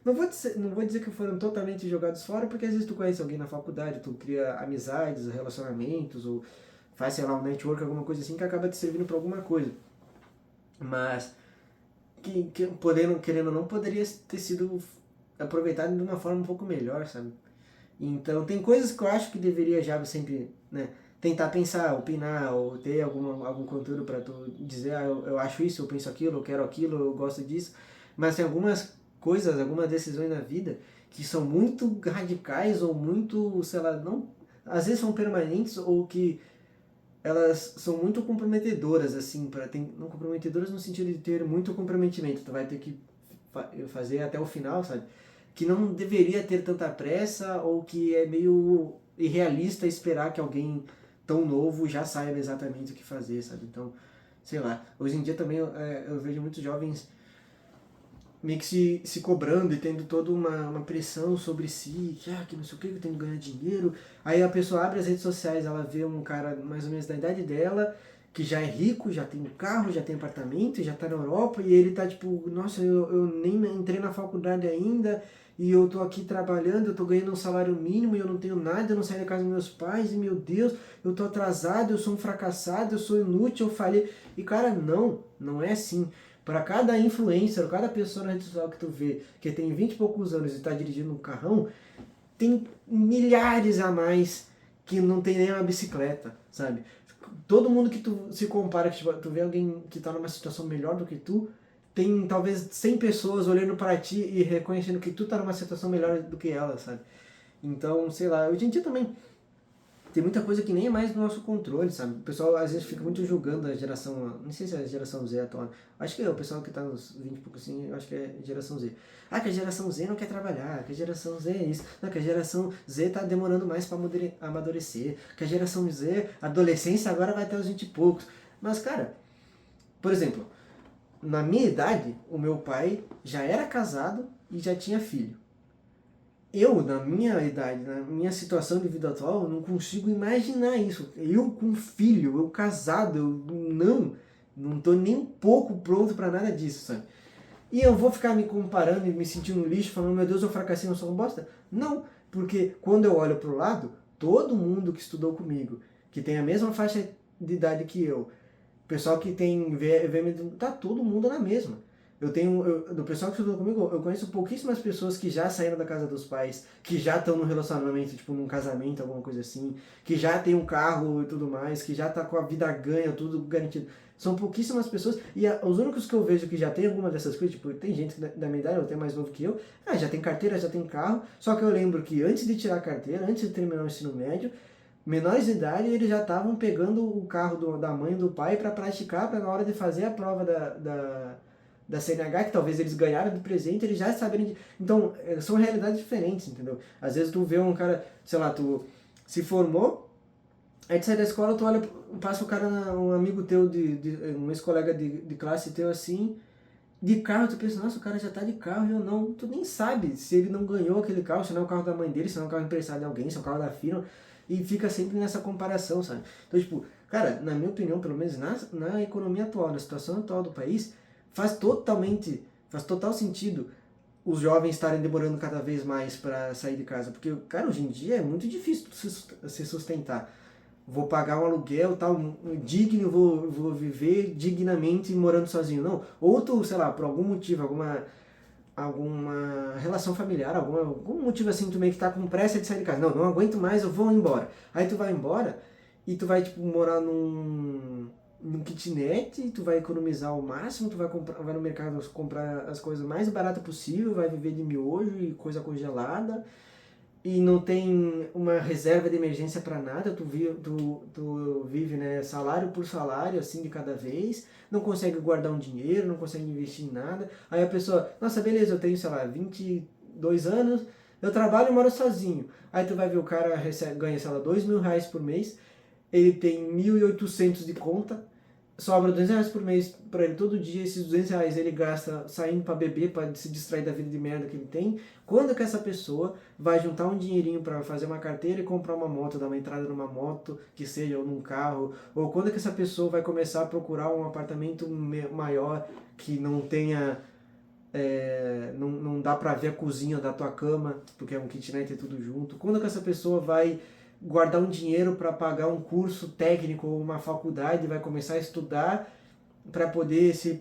Não vou dizer que foram totalmente jogados fora, porque às vezes tu conhece alguém na faculdade, tu cria amizades, relacionamentos, ou faz, sei lá, um network, alguma coisa assim, que acaba te servindo para alguma coisa. Mas, querendo ou não, poderia ter sido aproveitado de uma forma um pouco melhor, sabe? Então, tem coisas que eu acho que deveria já sempre, né, tentar pensar, opinar, ou ter algum conteúdo para tu dizer, ah, eu acho isso, eu penso aquilo, eu quero aquilo, eu gosto disso. Mas tem algumas coisas, algumas decisões na vida que são muito radicais ou muito, sei lá, não, às vezes são permanentes ou que elas são muito comprometedoras, assim, não comprometedoras no sentido de ter muito comprometimento, tu vai ter que fazer até o final, sabe? Que não deveria ter tanta pressa ou que é meio irrealista esperar que alguém tão novo já saiba exatamente o que fazer, sabe? Então, sei lá, hoje em dia também eu vejo muitos jovens meio que se cobrando e tendo toda uma pressão sobre si, que não sei o que eu tenho que ganhar dinheiro. Aí a pessoa abre as redes sociais, ela vê um cara mais ou menos da idade dela, que já é rico, já tem um carro, já tem apartamento, já tá na Europa, e ele tá tipo, nossa, eu nem entrei na faculdade ainda, e eu tô aqui trabalhando, eu tô ganhando um salário mínimo e eu não tenho nada, eu não saio da casa dos meus pais, e meu Deus, eu tô atrasado, eu sou um fracassado, eu sou inútil, eu falei. E cara, não é assim. Para cada influencer, cada pessoa na rede social que tu vê que tem 20 e poucos anos e está dirigindo um carrão, tem milhares a mais que não tem nem uma bicicleta, sabe? Todo mundo que tu se compara, que tipo, tu vê alguém que está numa situação melhor do que tu, tem talvez 100 pessoas olhando para ti e reconhecendo que tu tá numa situação melhor do que ela, sabe? Então, sei lá, hoje em dia também tem muita coisa que nem é mais do nosso controle, sabe? O pessoal às vezes fica muito julgando a geração, não sei se é a geração Z atual, acho que é o pessoal que tá nos 20 e pouco assim, eu acho que é geração Z. Ah, que a geração Z não quer trabalhar, que a geração Z é isso, não, que a geração Z tá demorando mais para amadurecer, que a geração Z, a adolescência agora vai até os 20 e poucos. Mas, cara, por exemplo, na minha idade, o meu pai já era casado e já tinha filho. Eu, na minha idade, na minha situação de vida atual, eu não consigo imaginar isso. Eu com filho, eu casado, eu não tô nem um pouco pronto para nada disso, sabe? E eu vou ficar me comparando e me sentindo um lixo, falando, meu Deus, eu fracassei, eu sou um bosta? Não, porque quando eu olho pro lado, todo mundo que estudou comigo, que tem a mesma faixa de idade que eu, pessoal que tem tá todo mundo na mesma. Do pessoal que estudou comigo, eu conheço pouquíssimas pessoas que já saíram da casa dos pais, que já estão no relacionamento, tipo num casamento, alguma coisa assim, que já tem um carro e tudo mais, que já tá com a vida ganha, tudo garantido. São pouquíssimas pessoas, e os únicos que eu vejo que já tem alguma dessas coisas, tipo, tem gente que da minha idade, ou até mais novo que eu, já tem carteira, já tem carro, só que eu lembro que antes de tirar a carteira, antes de terminar o ensino médio, menores de idade, eles já estavam pegando o carro da mãe e do pai para praticar, para na hora de fazer a prova da CNH, que talvez eles ganharam de presente, eles já saberem. Então, são realidades diferentes, entendeu? Às vezes tu vê um cara, sei lá, tu se formou, aí tu sai da escola, tu olha, passa o cara, um amigo teu, um ex-colega de classe teu assim, de carro, tu pensa, nossa, o cara já tá de carro, e eu não, tu nem sabe se ele não ganhou aquele carro, se não é o carro da mãe dele, se não é um carro emprestado de alguém, se é o carro da firma, e fica sempre nessa comparação, sabe? Então, tipo, cara, na minha opinião, pelo menos na economia atual, na situação atual do país, faz total sentido os jovens estarem demorando cada vez mais para sair de casa, porque, cara, hoje em dia é muito difícil se sustentar. Vou pagar um aluguel tal, digno, vou viver dignamente morando sozinho. Não. Ou tu, sei lá, por algum motivo, alguma relação familiar, algum motivo assim, tu meio que tá com pressa de sair de casa. Não aguento mais, eu vou embora. Aí tu vai embora e tu vai, tipo, morar num kitnet, tu vai economizar ao máximo, tu vai no mercado comprar as coisas mais baratas possível, vai viver de miojo e coisa congelada, e não tem uma reserva de emergência para nada, tu vive, né, salário por salário, assim, de cada vez, não consegue guardar um dinheiro, não consegue investir em nada. Aí a pessoa, nossa, beleza, eu tenho, sei lá, 22 anos, eu trabalho e moro sozinho. Aí tu vai ver o cara ganha, sei lá, R$ 2.000 por mês, ele tem 1.800 de conta, sobra R$ 200 por mês para ele todo dia, esses R$ 200 ele gasta saindo para beber, para se distrair da vida de merda que ele tem. Quando que essa pessoa vai juntar um dinheirinho para fazer uma carteira e comprar uma moto, dar uma entrada numa moto, que seja, ou num carro? Ou quando que essa pessoa vai começar a procurar um apartamento maior que não tenha... não dá pra ver a cozinha da tua cama, porque é um kitnet e tudo junto? Quando que essa pessoa vai guardar um dinheiro para pagar um curso técnico ou uma faculdade, vai começar a estudar para poder se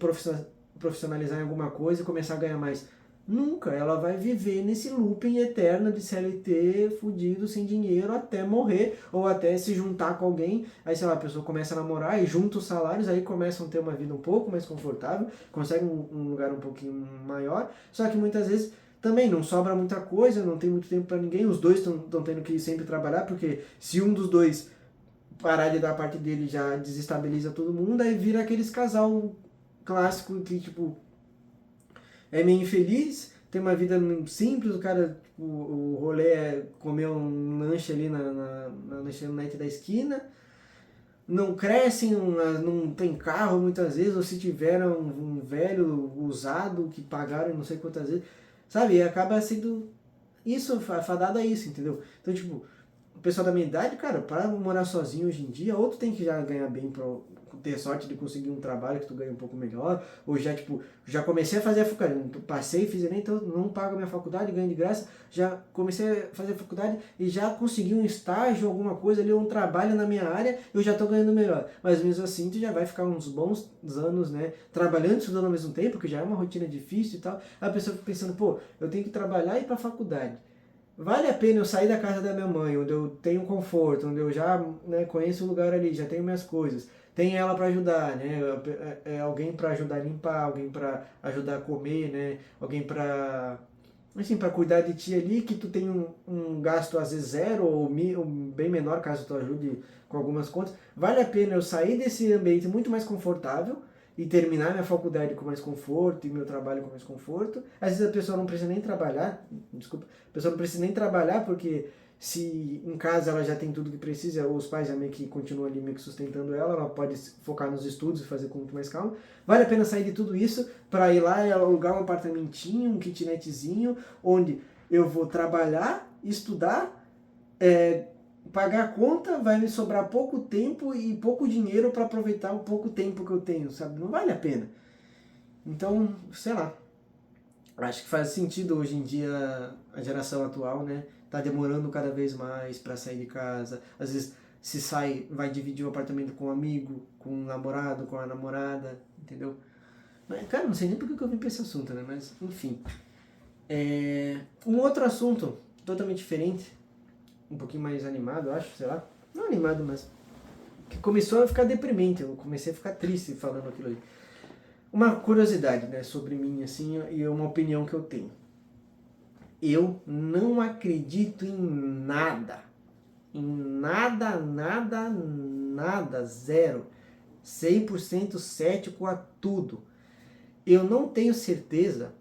profissionalizar em alguma coisa e começar a ganhar mais? Nunca. Ela vai viver nesse looping eterno de CLT, fudido, sem dinheiro, até morrer, ou até se juntar com alguém. Aí, sei lá, a pessoa começa a namorar e junta os salários, aí começam a ter uma vida um pouco mais confortável, conseguem um lugar um pouquinho maior, só que muitas vezes também não sobra muita coisa, não tem muito tempo para ninguém, os dois estão tendo que sempre trabalhar, porque se um dos dois parar de dar a parte dele já desestabiliza todo mundo, aí vira aqueles casal clássico que, tipo, é meio infeliz, tem uma vida simples, o cara, tipo, o rolê é comer um lanche ali na lanchonete da esquina, não crescem, não tem carro muitas vezes, ou se tiveram um velho usado que pagaram não sei quantas vezes, sabe? E acaba sendo isso, fadado a isso, entendeu? Então, tipo, o pessoal da minha idade, cara, para morar sozinho hoje em dia, ou tu tem que já ganhar bem pra ter sorte de conseguir um trabalho que tu ganha um pouco melhor, ou já, tipo, já comecei a fazer a faculdade, passei, fiz Enem, então não pago a minha faculdade, ganho de graça, já comecei a fazer a faculdade e já consegui um estágio, alguma coisa ali, um trabalho na minha área, eu já tô ganhando melhor. Mas mesmo assim, tu já vai ficar uns bons anos, né, trabalhando e estudando ao mesmo tempo, que já é uma rotina difícil e tal. Aí a pessoa fica pensando, pô, eu tenho que trabalhar e ir pra faculdade. Vale a pena eu sair da casa da minha mãe, onde eu tenho conforto, onde eu já, né, conheço o lugar ali, já tenho minhas coisas, tem ela para ajudar, né? É alguém para ajudar a limpar, alguém para ajudar a comer, né? Alguém para assim, para cuidar de ti ali, que tu tem um gasto às vezes zero ou bem menor caso tu ajude com algumas contas. Vale a pena eu sair desse ambiente muito mais confortável e terminar minha faculdade com mais conforto e meu trabalho com mais conforto. Às vezes a pessoa não precisa nem trabalhar, desculpa, a pessoa não precisa nem trabalhar porque se em casa ela já tem tudo que precisa, os pais já meio que continuam ali meio que sustentando ela, ela pode focar nos estudos e fazer com muito mais calma. Vale a pena sair de tudo isso para ir lá e alugar um apartamentinho, um kitnetzinho, onde eu vou trabalhar, estudar, pagar a conta, vai me sobrar pouco tempo e pouco dinheiro para aproveitar o pouco tempo que eu tenho, sabe? Não vale a pena. Então, sei lá. Acho que faz sentido hoje em dia a geração atual, né? Tá demorando cada vez mais para sair de casa. Às vezes se sai, vai dividir o apartamento com um amigo, com um namorado, com a namorada, entendeu? Mas, cara, não sei nem por que eu vim pra esse assunto, né? Mas, enfim. Um outro assunto totalmente diferente, um pouquinho mais animado, eu acho, sei lá. Não animado, mas que começou a ficar deprimente. Eu comecei a ficar triste falando aquilo ali. Uma curiosidade, né, sobre mim, assim, e uma opinião que eu tenho. Eu não acredito em nada. Em nada, nada, nada. Zero. 100% cético a tudo. Eu não tenho certeza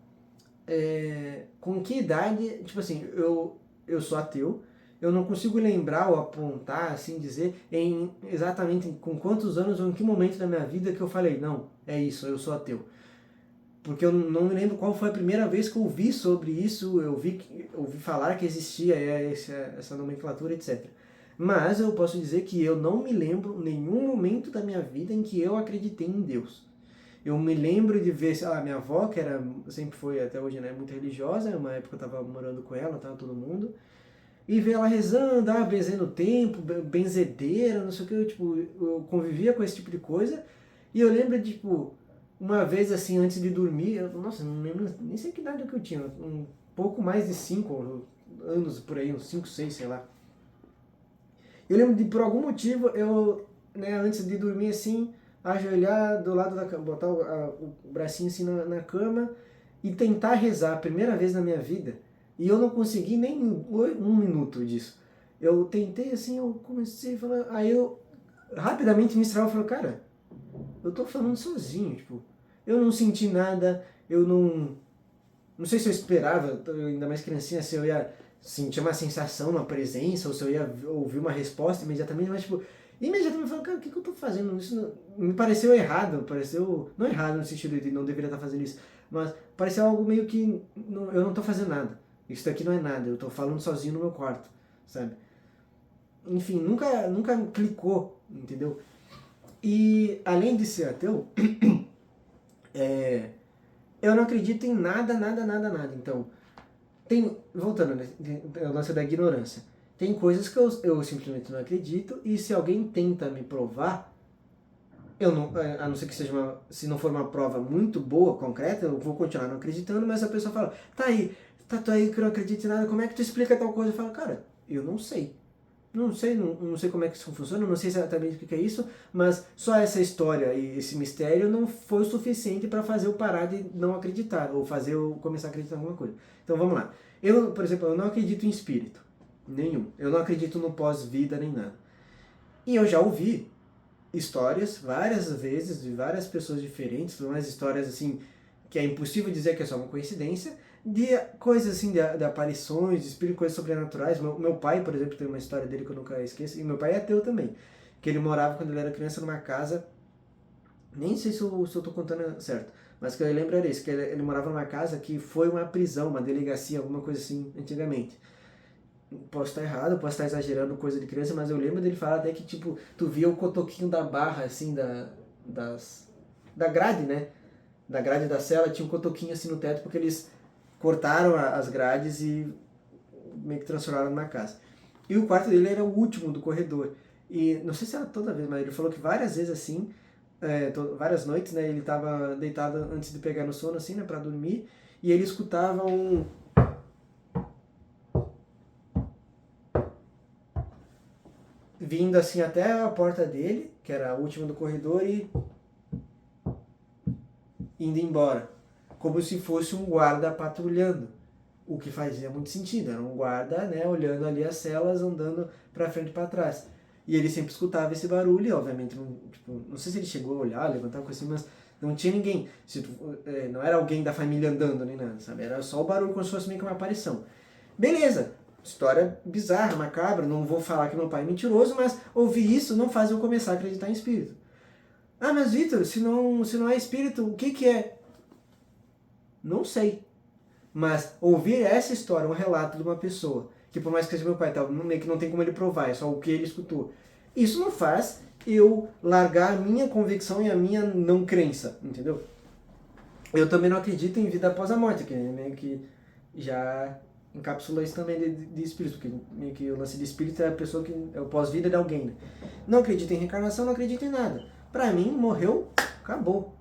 com que idade, tipo assim, eu sou ateu, eu não consigo lembrar ou apontar, assim dizer, em exatamente com quantos anos ou em que momento da minha vida que eu falei, não, é isso, eu sou ateu. Porque eu não me lembro qual foi a primeira vez que eu ouvi sobre isso, eu ouvi falar que existia essa nomenclatura, etc. Mas eu posso dizer que eu não me lembro nenhum momento da minha vida em que eu acreditei em Deus. Eu me lembro de ver, sei lá, minha avó, que sempre foi até hoje, né, muito religiosa, uma época eu tava morando com ela, tava todo mundo, e ver ela rezando, benzendo o tempo, benzedeira, não sei o que, eu convivia com esse tipo de coisa, e eu lembro de, tipo, uma vez assim, antes de dormir, nossa, não lembro, nem sei que idade que eu tinha, um pouco mais de 5 anos por aí, uns 5, 6, sei lá. Eu lembro de, por algum motivo, eu, né, antes de dormir assim, ajoelhar do lado da cama, botar o bracinho assim na cama e tentar rezar, a primeira vez na minha vida. E eu não consegui nem um minuto disso. Eu tentei assim, eu comecei a falar, aí eu rapidamente me estrava e falei, cara, eu tô falando sozinho, tipo, eu não senti nada, eu não sei se eu esperava, ainda mais criancinha, se eu ia sentir uma sensação, uma presença, ou se eu ia ouvir uma resposta imediatamente, mas tipo, imediatamente eu falo, cara, o que eu tô fazendo? Isso me pareceu errado, pareceu, não errado no sentido de não deveria estar fazendo isso, mas pareceu algo meio que eu não tô fazendo nada. Isso daqui não é nada, eu tô falando sozinho no meu quarto, sabe? Enfim, nunca clicou, entendeu? E além de ser ateu, eu não acredito em nada, nada, nada, nada. Então, voltando, né, ao lance da ignorância. Tem coisas que eu simplesmente não acredito e se alguém tenta me provar, eu não, a não ser que seja se não for uma prova muito boa, concreta, eu vou continuar não acreditando, mas a pessoa fala, tu aí que não acredita em nada, como é que tu explica tal coisa? Eu falo, cara, eu não sei. Não sei como é que isso funciona, não sei exatamente o que é isso, mas só essa história e esse mistério não foi o suficiente para fazer eu parar de não acreditar, ou fazer eu começar a acreditar em alguma coisa. Então vamos lá. Eu, por exemplo, eu não acredito em espírito. Nenhum. Eu não acredito no pós-vida nem nada. E eu já ouvi histórias várias vezes de várias pessoas diferentes, umas histórias assim que é impossível dizer que é só uma coincidência, de coisas assim, de aparições, de espíritos, coisas sobrenaturais. Meu pai, por exemplo, tem uma história dele que eu nunca esqueço, e meu pai é ateu também, que ele morava quando ele era criança numa casa, nem sei se eu tô contando certo, mas que eu lembro era isso, que ele morava numa casa que foi uma prisão, uma delegacia, alguma coisa assim, antigamente. Posso estar errado, posso estar exagerando coisa de criança, mas eu lembro dele falar até que, tipo, tu via o cotoquinho da barra, assim, da grade, né? Da grade da cela, tinha um cotoquinho assim no teto, porque eles cortaram as grades e meio que transformaram numa casa. E o quarto dele era o último do corredor. E não sei se era toda vez, mas ele falou que várias vezes assim, várias noites, né, ele tava deitado antes de pegar no sono, assim, né, pra dormir, e ele escutava vindo assim até a porta dele, que era a última do corredor, e indo embora. Como se fosse um guarda patrulhando. O que fazia muito sentido. Era um guarda, né, olhando ali as celas, andando pra frente e pra trás. E ele sempre escutava esse barulho, e obviamente, não, tipo, não sei se ele chegou a olhar, levantar coisa assim, mas não tinha ninguém. Não era alguém da família andando nem nada, sabe? Era só o barulho, como se fosse meio que uma aparição. Beleza, história bizarra, macabra, não vou falar que meu pai é mentiroso, mas ouvir isso não faz eu começar a acreditar em espírito. Ah, mas Vitor, se não é espírito, o que que é? Não sei. Mas ouvir essa história, um relato de uma pessoa, que por mais que seja meu pai, tal, meio que não tem como ele provar, é só o que ele escutou. Isso não faz eu largar a minha convicção e a minha não crença, entendeu? Eu também não acredito em vida após a morte, que meio que já encapsula isso também de espírito, porque meio que o lance de espírito é a pessoa que é o pós-vida de alguém, né? Não acredito em reencarnação, não acredito em nada. Pra mim, morreu, acabou.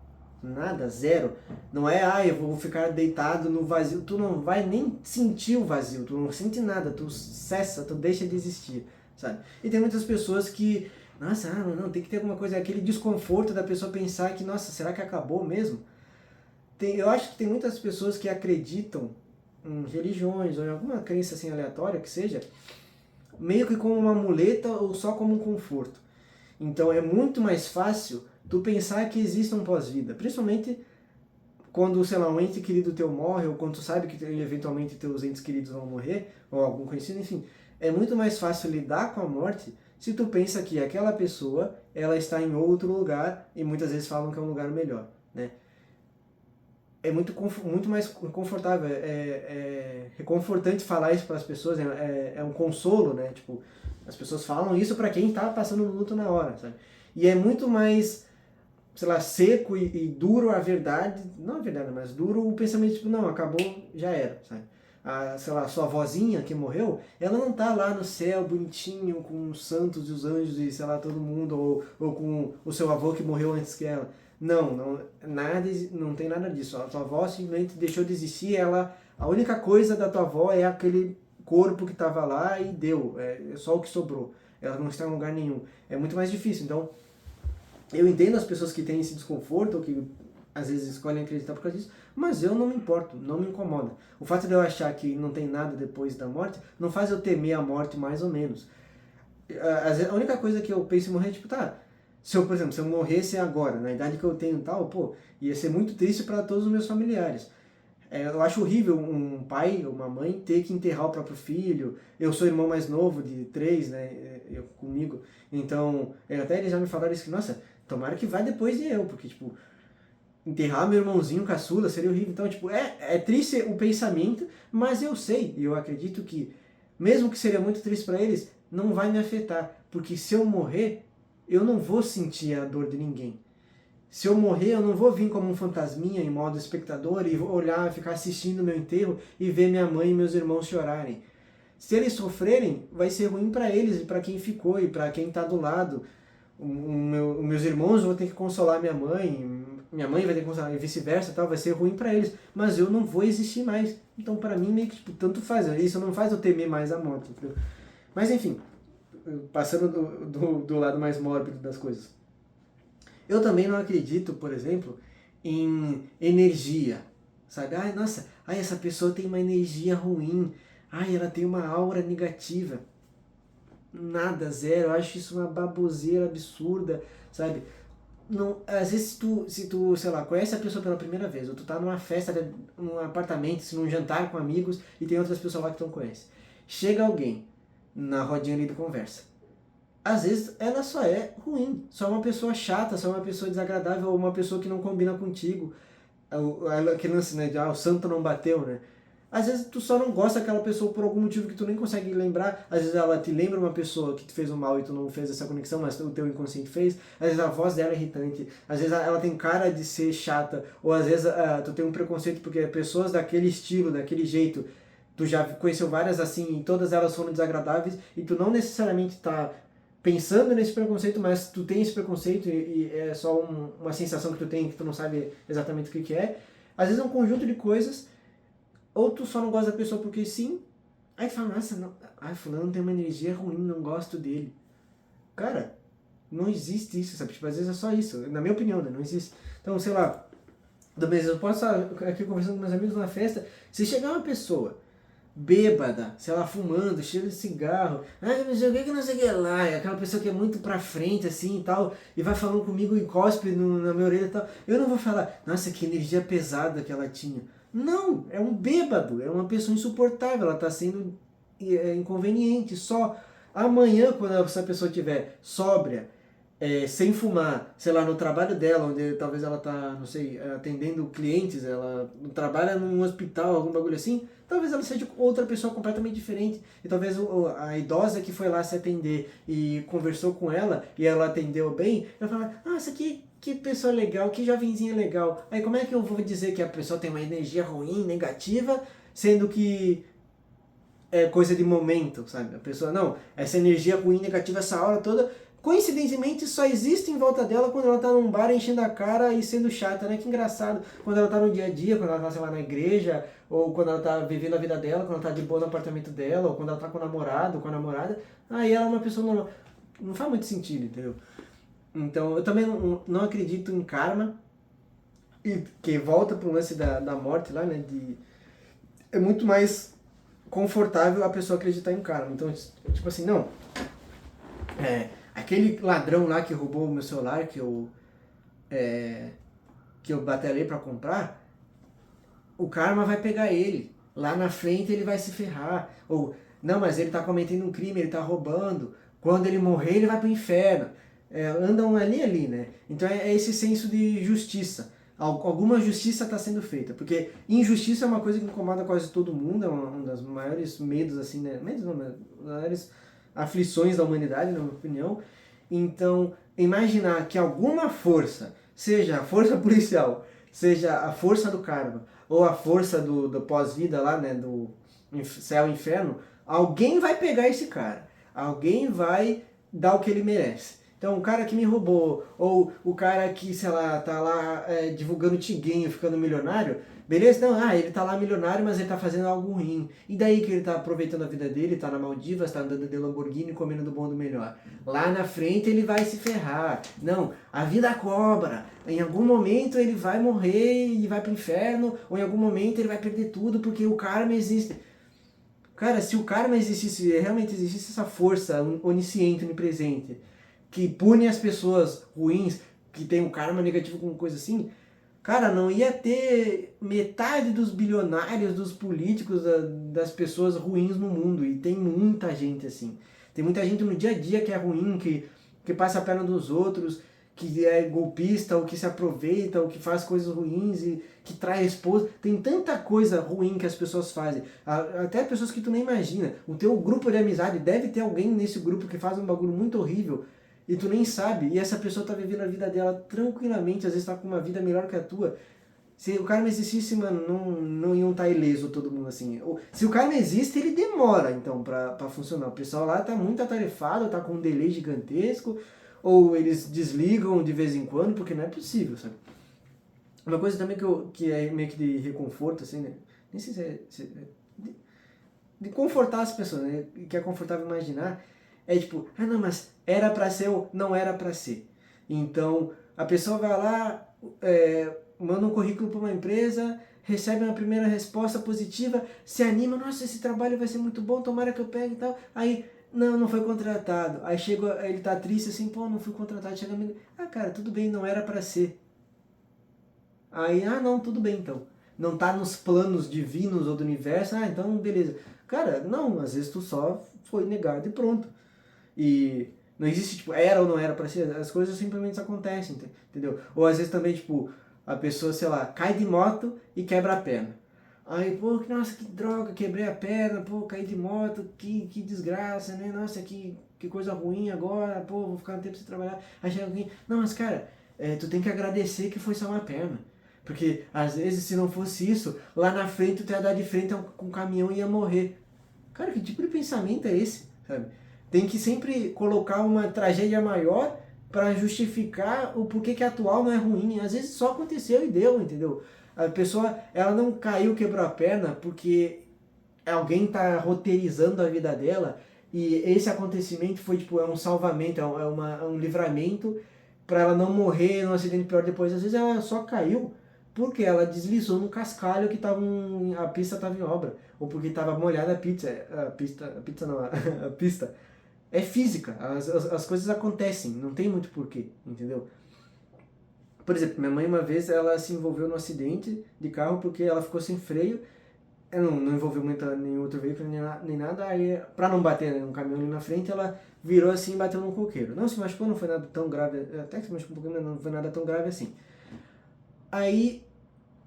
Nada, zero. Não é, eu vou ficar deitado no vazio. Tu não vai nem sentir o vazio, tu não sente nada, tu cessa, tu deixa de existir, sabe? E tem muitas pessoas que, nossa, não, tem que ter alguma coisa, aquele desconforto da pessoa pensar que, nossa, será que acabou mesmo? Eu acho que tem muitas pessoas que acreditam em religiões ou em alguma crença assim aleatória que seja, meio que como uma muleta ou só como um conforto. Então é muito mais fácil tu pensar que existe um pós-vida, principalmente quando, sei lá, um ente querido teu morre, ou quando tu sabe que eventualmente teus entes queridos vão morrer, ou algum conhecido, enfim. É muito mais fácil lidar com a morte se tu pensa que aquela pessoa, ela está em outro lugar, e muitas vezes falam que é um lugar melhor, né? É muito mais confortável, é reconfortante falar isso para as pessoas, é um consolo, né? Tipo, as pessoas falam isso para quem está passando luto na hora, sabe? E é muito mais, sei lá, seco e duro a verdade, não a verdade, mas duro o pensamento, tipo, não, acabou, já era, sabe? Sei lá, sua vozinha que morreu, ela não tá lá no céu, bonitinho, com os santos e os anjos e, sei lá, todo mundo, ou com o seu avô que morreu antes que ela. Não, nada, não tem nada disso. A tua avó simplesmente deixou de existir, a única coisa da tua avó é aquele corpo que estava lá e deu, é só o que sobrou. Ela não está em lugar nenhum. É muito mais difícil, então eu entendo as pessoas que têm esse desconforto, ou que às vezes escolhem acreditar por causa disso, mas eu não me importo, não me incomoda. O fato de eu achar que não tem nada depois da morte não faz eu temer a morte mais ou menos. A única coisa que eu penso em morrer é tipo, tá, se eu, por exemplo, se eu morresse agora, na idade que eu tenho e tal, pô, ia ser muito triste para todos os meus familiares. Eu acho horrível um pai ou uma mãe ter que enterrar o próprio filho. Eu sou irmão mais novo de 3, né, eu comigo. Então, até eles já me falaram isso que, nossa, tomara que vá depois de eu, porque, tipo, enterrar meu irmãozinho caçula seria horrível. Então, tipo, é triste o pensamento, mas eu sei, e eu acredito que, mesmo que seria muito triste para eles, não vai me afetar. Porque se eu morrer, eu não vou sentir a dor de ninguém. Se eu morrer, eu não vou vir como um fantasminha em modo espectador e vou olhar, ficar assistindo meu enterro e ver minha mãe e meus irmãos chorarem. Se eles sofrerem, vai ser ruim para eles e para quem ficou e para quem está do lado. Meus irmãos vão ter que consolar minha mãe vai ter que consolar e vice-versa, tal, vai ser ruim para eles, mas eu não vou existir mais. Então, para mim, meio que tipo, tanto faz. Isso não faz eu temer mais a morte, entendeu? Mas enfim, passando do lado mais mórbido das coisas. Eu também não acredito, por exemplo, em energia, sabe? Ai, nossa, essa pessoa tem uma energia ruim, ela tem uma aura negativa. Nada, zero, eu acho isso uma baboseira absurda, sabe? Não, às vezes se tu, sei lá, conhece a pessoa pela primeira vez, ou tu tá numa festa, num apartamento, num jantar com amigos, e tem outras pessoas lá que tu não conhece. Chega alguém na rodinha ali de conversa. Às vezes ela só é ruim, só é uma pessoa chata, só é uma pessoa desagradável, ou uma pessoa que não combina contigo. Aquele lance, né, de o santo não bateu, né? Às vezes tu só não gosta daquela pessoa por algum motivo que tu nem consegue lembrar. Às vezes ela te lembra uma pessoa que te fez um mal e tu não fez essa conexão, mas o teu inconsciente fez. Às vezes a voz dela é irritante. Às vezes ela tem cara de ser chata. Ou às vezes tu tem um preconceito porque pessoas daquele estilo, daquele jeito, tu já conheceu várias assim e todas elas foram desagradáveis e tu não necessariamente tá pensando nesse preconceito, mas tu tem esse preconceito e é só uma sensação que tu tem que tu não sabe exatamente o que é. Às vezes é um conjunto de coisas, ou tu só não gosta da pessoa porque sim, aí tu fala, nossa, não, fulano tem uma energia ruim, não gosto dele. Cara, não existe isso, sabe? Tipo, às vezes é só isso, na minha opinião, né? Não existe. Então, sei lá, eu posso estar aqui conversando com meus amigos numa festa, se chegar uma pessoa bêbada, sei lá, fumando, cheiro de cigarro, não sei o que não sei o que lá, é aquela pessoa que é muito pra frente, assim, e tal, e vai falando comigo e cospe na minha orelha e tal, eu não vou falar, nossa, que energia pesada que ela tinha. Não, é um bêbado, é uma pessoa insuportável, ela tá sendo inconveniente, só amanhã, quando essa pessoa estiver sóbria, sem fumar, sei lá, no trabalho dela, onde talvez ela tá, não sei, atendendo clientes, ela trabalha num hospital, algum bagulho assim, talvez ela seja outra pessoa completamente diferente. E talvez a idosa que foi lá se atender e conversou com ela, e ela atendeu bem, ela fala, nossa, que pessoa legal, que jovenzinha legal. Aí como é que eu vou dizer que a pessoa tem uma energia ruim, negativa, sendo que é coisa de momento, sabe? A pessoa, não, essa energia ruim, negativa, essa aura toda, coincidentemente só existe em volta dela quando ela tá num bar enchendo a cara e sendo chata, né? Que engraçado. Quando ela tá no dia a dia, quando ela tá, sei lá, na igreja, ou quando ela tá vivendo a vida dela, quando ela tá de boa no apartamento dela, ou quando ela tá com o namorado, com a namorada, aí ela é uma pessoa normal. Não faz muito sentido, entendeu? Então, eu também não acredito em karma, e que volta pro lance da morte lá, né? É muito mais confortável a pessoa acreditar em karma. Então, tipo assim, não. Aquele ladrão lá que roubou o meu celular, que eu batalhei pra comprar, o karma vai pegar ele. Lá na frente ele vai se ferrar. Ou, não, mas ele tá cometendo um crime, ele tá roubando. Quando ele morrer, ele vai pro inferno. Andam ali, né? Então é esse senso de justiça. Alguma justiça está sendo feita, porque injustiça é uma coisa que incomoda quase todo mundo, é uma das maiores medos, assim, né? Medos não, mas maiores aflições da humanidade, na minha opinião. Então, imaginar que alguma força, seja a força policial, seja a força do karma, ou a força do pós-vida lá, né, do céu e inferno, alguém vai pegar esse cara. Alguém vai dar o que ele merece. Então, o cara que me roubou, ou o cara que, sei lá, tá lá divulgando tiguinho, ficando milionário, beleza? Não, ele tá lá milionário, mas ele tá fazendo algo ruim. E daí que ele tá aproveitando a vida dele, tá na Maldivas, tá andando de Lamborghini, comendo do bom do melhor. Lá na frente ele vai se ferrar. Não, a vida cobra. Em algum momento ele vai morrer e vai pro inferno, ou em algum momento ele vai perder tudo, porque o karma existe. Cara, se o karma existisse, realmente existisse essa força onisciente, onipresente, que pune as pessoas ruins, que tem um karma negativo com coisa assim, cara, não ia ter metade dos bilionários, dos políticos, das pessoas ruins no mundo. E tem muita gente assim. Tem muita gente no dia a dia que é ruim, que passa a perna dos outros, que é golpista, ou que se aproveita, ou que faz coisas ruins e que trai a esposa. Tem tanta coisa ruim que as pessoas fazem. Até pessoas que tu nem imagina. O teu grupo de amizade deve ter alguém nesse grupo que faz um bagulho muito horrível e tu nem sabe, e essa pessoa tá vivendo a vida dela tranquilamente, às vezes tá com uma vida melhor que a tua. Se o karma existisse, mano, não iam estar ileso todo mundo assim. Se o karma existe, ele demora, então, pra funcionar. O pessoal lá tá muito atarefado, tá com um delay gigantesco, ou eles desligam de vez em quando, porque não é possível, sabe? Uma coisa também que é meio que de reconforto, assim, né? Nem sei de confortar as pessoas, né? Que é confortável imaginar, é tipo, não, mas era pra ser ou não era pra ser. Então, a pessoa vai lá, manda um currículo para uma empresa, recebe uma primeira resposta positiva, se anima, nossa, esse trabalho vai ser muito bom, tomara que eu pegue e tal. Aí, não foi contratado. Aí chega, ele tá triste assim, pô, não fui contratado. Chega amigo, cara, tudo bem, não era pra ser. Aí, não, tudo bem então. Não tá nos planos divinos ou do universo, então beleza. Cara, não, às vezes tu só foi negado e pronto. E não existe, tipo, era ou não era pra ser, as coisas simplesmente acontecem, entendeu? Ou às vezes também, tipo, a pessoa, sei lá, cai de moto e quebra a perna. Aí, pô, nossa, que droga, quebrei a perna, pô, caí de moto, que desgraça, né? Nossa, que coisa ruim agora, pô, vou ficar um tempo sem trabalhar. Aí chega alguém, não, mas cara, tu tem que agradecer que foi só uma perna. Porque às vezes, se não fosse isso, lá na frente tu ia dar de frente com um caminhão e ia morrer. Cara, que tipo de pensamento é esse, sabe? Tem que sempre colocar uma tragédia maior para justificar o porquê que a atual não é ruim. Às vezes só aconteceu e deu, entendeu? A pessoa, ela não caiu, quebrou a perna porque alguém tá roteirizando a vida dela e esse acontecimento foi tipo, é um salvamento, é um livramento para ela não morrer num acidente pior depois. Às vezes ela só caiu porque ela deslizou num cascalho que a pista estava em obra, ou porque estava molhada a pizza não, a pista. É física, as coisas acontecem, não tem muito porquê, entendeu? Por exemplo, minha mãe uma vez ela se envolveu num acidente de carro porque ela ficou sem freio, ela não envolveu muito nenhum outro veículo nem nada, aí pra não bater num caminhão ali na frente, ela virou assim e bateu num coqueiro. Não se machucou, não foi nada tão grave, até que se machucou um pouquinho, mas não foi nada tão grave assim. Aí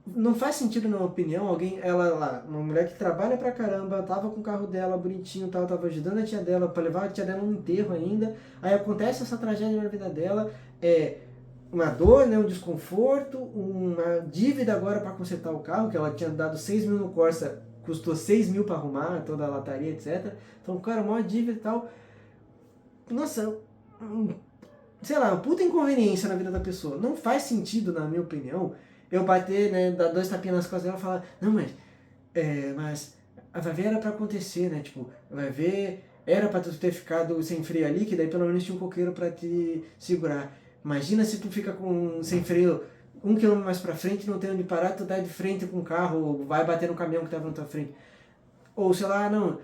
não faz sentido, na minha opinião, ela lá, uma mulher que trabalha pra caramba, tava com o carro dela bonitinho, tava ajudando a tia dela pra levar a tia dela no enterro ainda, aí acontece essa tragédia na vida dela, uma dor, né, um desconforto, uma dívida agora para consertar o carro, que ela tinha dado 6 mil no Corsa, custou 6 mil para arrumar, toda a lataria, etc. Então, cara, maior dívida e tal. Nossa, sei lá, uma puta inconveniência na vida da pessoa. Não faz sentido, na minha opinião, eu bater, né, dar 2 tapinhas nas costas dela e falar, não, mas vai ver era pra acontecer, né, tipo, vai ver, era pra tu ter ficado sem freio ali, que daí pelo menos tinha um coqueiro pra te segurar. Imagina se tu fica sem freio 1 quilômetro mais pra frente, não tem onde parar, tu dá de frente com o carro, ou vai bater no caminhão que tava na tua frente. Ou sei lá, não,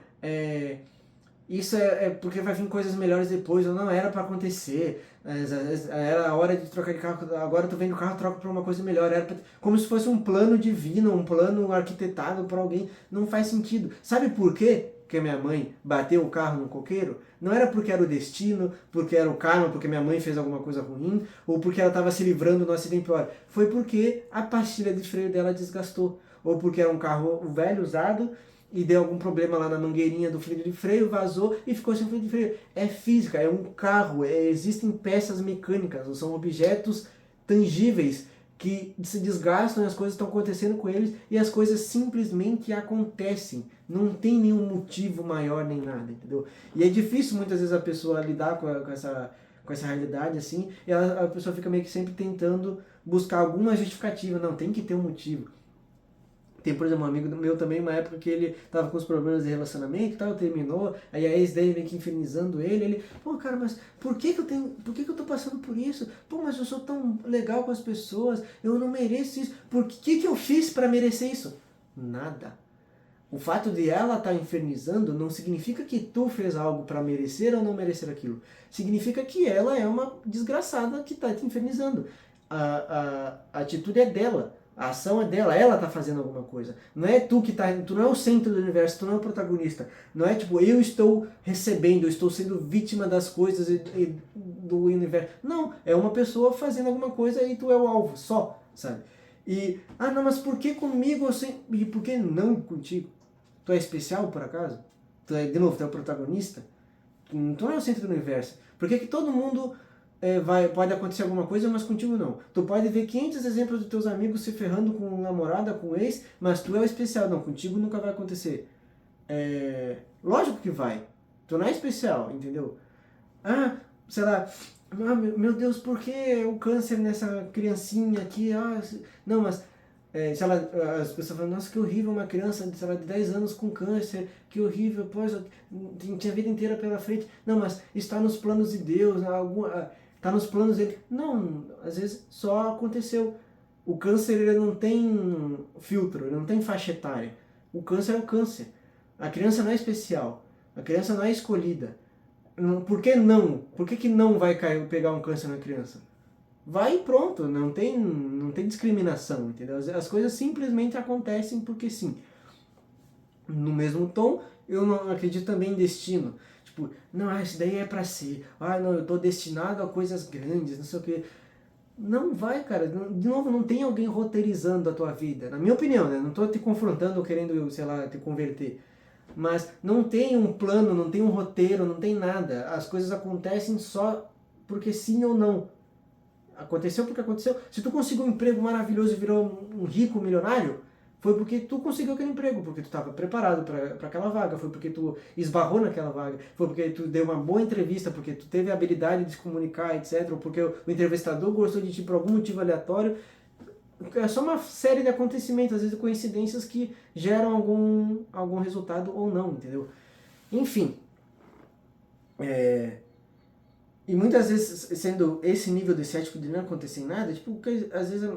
isso é porque vai vir coisas melhores depois, ou não era pra acontecer, era a hora de trocar de carro, agora tu vem do carro, troca pra uma coisa melhor, como se fosse um plano divino, um plano arquitetado por alguém, não faz sentido. Sabe por quê que a minha mãe bateu o carro no coqueiro? Não era porque era o destino, porque era o karma, porque minha mãe fez alguma coisa ruim, ou porque ela estava se livrando do acidente pior. Foi porque a pastilha de freio dela desgastou, ou porque era um carro velho, usado, e deu algum problema lá na mangueirinha do freio de freio, vazou e ficou sem freio de freio. É física, é um carro, existem peças mecânicas, são objetos tangíveis que se desgastam e as coisas estão acontecendo com eles e as coisas simplesmente acontecem. Não tem nenhum motivo maior nem nada, entendeu? E é difícil muitas vezes a pessoa lidar com essa realidade assim, e a pessoa fica meio que sempre tentando buscar alguma justificativa. Não, tem que ter um motivo. Tem, por exemplo, um amigo meu também, uma época que ele tava com os problemas de relacionamento e tal, terminou, aí a ex dele meio que infernizando ele, pô, cara, mas por que que eu tô passando por isso? Pô, mas eu sou tão legal com as pessoas, eu não mereço isso, por que eu fiz para merecer isso? Nada. O fato de ela estar infernizando não significa que tu fez algo para merecer ou não merecer aquilo. Significa que ela é uma desgraçada que está te infernizando. A atitude é dela. A ação é dela, ela tá fazendo alguma coisa. Não é tu que tá, tu não é o centro do universo, tu não é o protagonista. Não é tipo, eu estou recebendo, eu estou sendo vítima das coisas e do universo. Não, é uma pessoa fazendo alguma coisa e tu é o alvo, só, sabe? E, não, mas por que comigo assim? E por que não contigo? Tu é especial por acaso? De novo, tu é o protagonista? Tu não é o centro do universo. Por que todo mundo pode acontecer alguma coisa, mas contigo não? Tu pode ver 500 exemplos dos teus amigos se ferrando com namorada, com ex, mas tu é o especial. Não, contigo nunca vai acontecer. Lógico que vai. Tu não é especial, entendeu? Sei lá, meu Deus, por que o câncer nessa criancinha aqui? Não, mas sei lá, as pessoas falam, nossa, que horrível uma criança, sei lá, de 10 anos com câncer, que horrível, pois, tinha a vida inteira pela frente. Não, mas está nos planos de Deus, está nos planos dele. Não, às vezes só aconteceu. O câncer, ele não tem filtro, ele não tem faixa etária. O câncer é o câncer. A criança não é especial, a criança não é escolhida. Por que não? Por que não vai pegar um câncer na criança? Vai e pronto, não tem discriminação, entendeu? As coisas simplesmente acontecem porque sim. No mesmo tom, eu não acredito também em destino. Tipo, não, isso daí é pra ser. Não, eu tô destinado a coisas grandes, não sei o quê. Não vai, cara. De novo, não tem alguém roteirizando a tua vida. Na minha opinião, né? Não tô te confrontando ou querendo, sei lá, te converter. Mas não tem um plano, não tem um roteiro, não tem nada. As coisas acontecem só porque sim ou não. Aconteceu porque aconteceu. Se tu conseguiu um emprego maravilhoso e virou um rico milionário, foi porque tu conseguiu aquele emprego, porque tu estava preparado para aquela vaga, foi porque tu esbarrou naquela vaga, foi porque tu deu uma boa entrevista, porque tu teve a habilidade de se comunicar, etc. Ou porque o entrevistador gostou de ti por algum motivo aleatório. É só uma série de acontecimentos, às vezes coincidências que geram algum resultado ou não, entendeu? Enfim, E muitas vezes, sendo esse nível de cético de não acontecer nada, tipo, que às vezes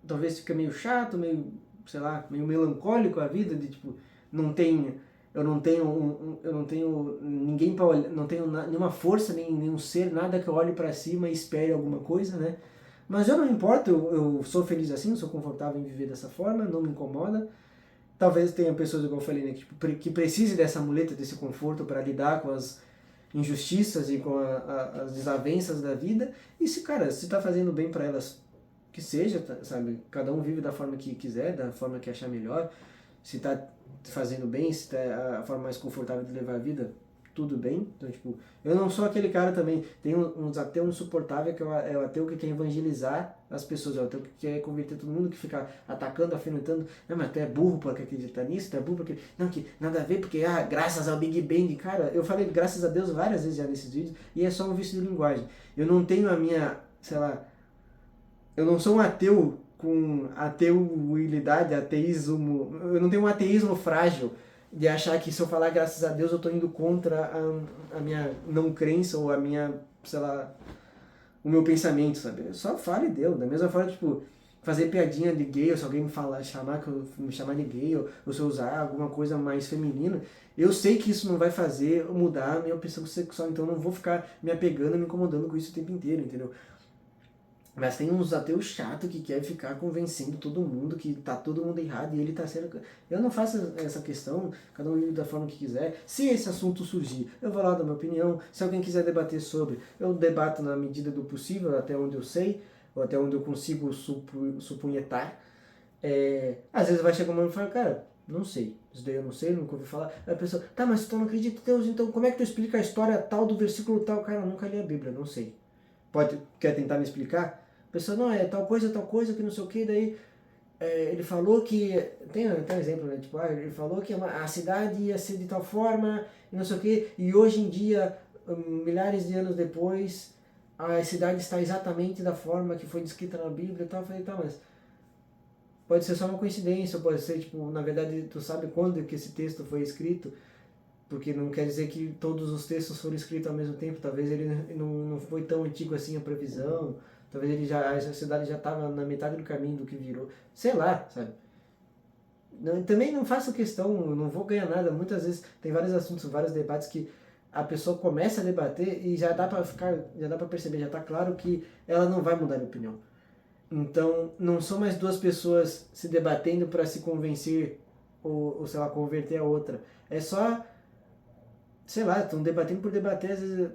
talvez fica meio chato, meio, sei lá, meio melancólico a vida, de tipo, não tem, eu não tenho ninguém para olhar, não tenho nenhuma força, nenhum ser, nada que eu olhe para cima e espere alguma coisa, né? Mas eu não importo, eu sou feliz assim, sou confortável em viver dessa forma, não me incomoda. Talvez tenha pessoas, igual eu falei, né, que, tipo, que precise dessa muleta, desse conforto para lidar com as injustiças e com as desavenças da vida. E se, cara, se tá fazendo bem para elas, que seja, sabe? Cada um vive da forma que quiser, da forma que achar melhor. Se tá fazendo bem, se tá a forma mais confortável de levar a vida, tudo bem. Então, tipo, eu não sou aquele cara também. Tem uns ateus insuportáveis, que é o ateu que quer evangelizar as pessoas, é o ateu que quer converter todo mundo, que fica atacando, afinetando. Não, mas tu é burro porque acredita nisso, tu é burro porque. Não, que nada a ver, porque graças ao Big Bang. Cara, eu falei graças a Deus várias vezes já nesses vídeos, e é só um vício de linguagem. Eu não tenho a minha, sei lá, eu não sou um ateu com ateuilidade, ateísmo. Eu não tenho um ateísmo frágil de achar que se eu falar graças a Deus eu estou indo contra a minha não crença ou a minha, sei lá, o meu pensamento, sabe? Eu só falo e deu. Da mesma forma, tipo, fazer piadinha de gay, ou se alguém me falar, me chamar de gay, ou se eu usar alguma coisa mais feminina, eu sei que isso não vai fazer eu mudar a minha opção sexual, então eu não vou ficar me apegando, me incomodando com isso o tempo inteiro, entendeu? Mas tem uns ateus chato que quer ficar convencendo todo mundo que tá todo mundo errado e ele tá sendo. Eu não faço essa questão, cada um vive da forma que quiser. Se esse assunto surgir, eu vou lá dar minha opinião. Se alguém quiser debater sobre, eu debato na medida do possível, até onde eu sei, ou até onde eu consigo supunhetar. Às vezes vai chegar um momento e fala, cara, não sei. Isso daí eu não sei, nunca ouvi falar. Aí a pessoa, tá, mas tu não acredita em Deus, então como é que tu explica a história tal do versículo tal? Cara, eu nunca li a Bíblia, não sei. Quer tentar me explicar? A pessoa, não, é tal coisa, que não sei o que, daí ele falou que, tem um exemplo, né, tipo, ele falou que a cidade ia ser de tal forma, e não sei o que, e hoje em dia, milhares de anos depois, a cidade está exatamente da forma que foi descrita na Bíblia e tal. Eu falei, tá, mas pode ser só uma coincidência, pode ser, tipo, na verdade, tu sabe quando que esse texto foi escrito, porque não quer dizer que todos os textos foram escritos ao mesmo tempo, talvez ele não foi tão antigo assim a previsão, talvez a cidade já estava na metade do caminho do que virou, sei lá, sabe? Não, também não faço questão, não vou ganhar nada, muitas vezes tem vários assuntos, vários debates que a pessoa começa a debater e já dá para perceber, já está claro que ela não vai mudar de opinião. Então, não são mais duas pessoas se debatendo para se convencer ou, sei lá, converter a outra. É só, sei lá, estão debatendo por debater, às vezes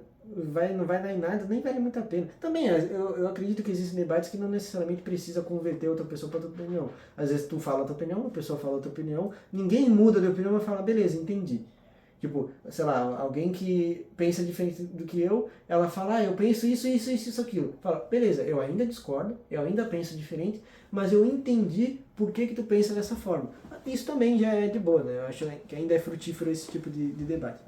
não vai dar em nada, nem vale muito a pena. Também, eu acredito que existem debates que não necessariamente precisa converter outra pessoa para tua opinião. Às vezes tu fala a tua opinião, a pessoa fala a tua opinião, ninguém muda de opinião, mas fala, beleza, entendi. Tipo, sei lá, alguém que pensa diferente do que eu, ela fala, eu penso isso, aquilo. Fala, beleza, eu ainda discordo, eu ainda penso diferente, mas eu entendi por que tu pensa dessa forma. Isso também já é de boa, né? Eu acho que ainda é frutífero esse tipo de debate.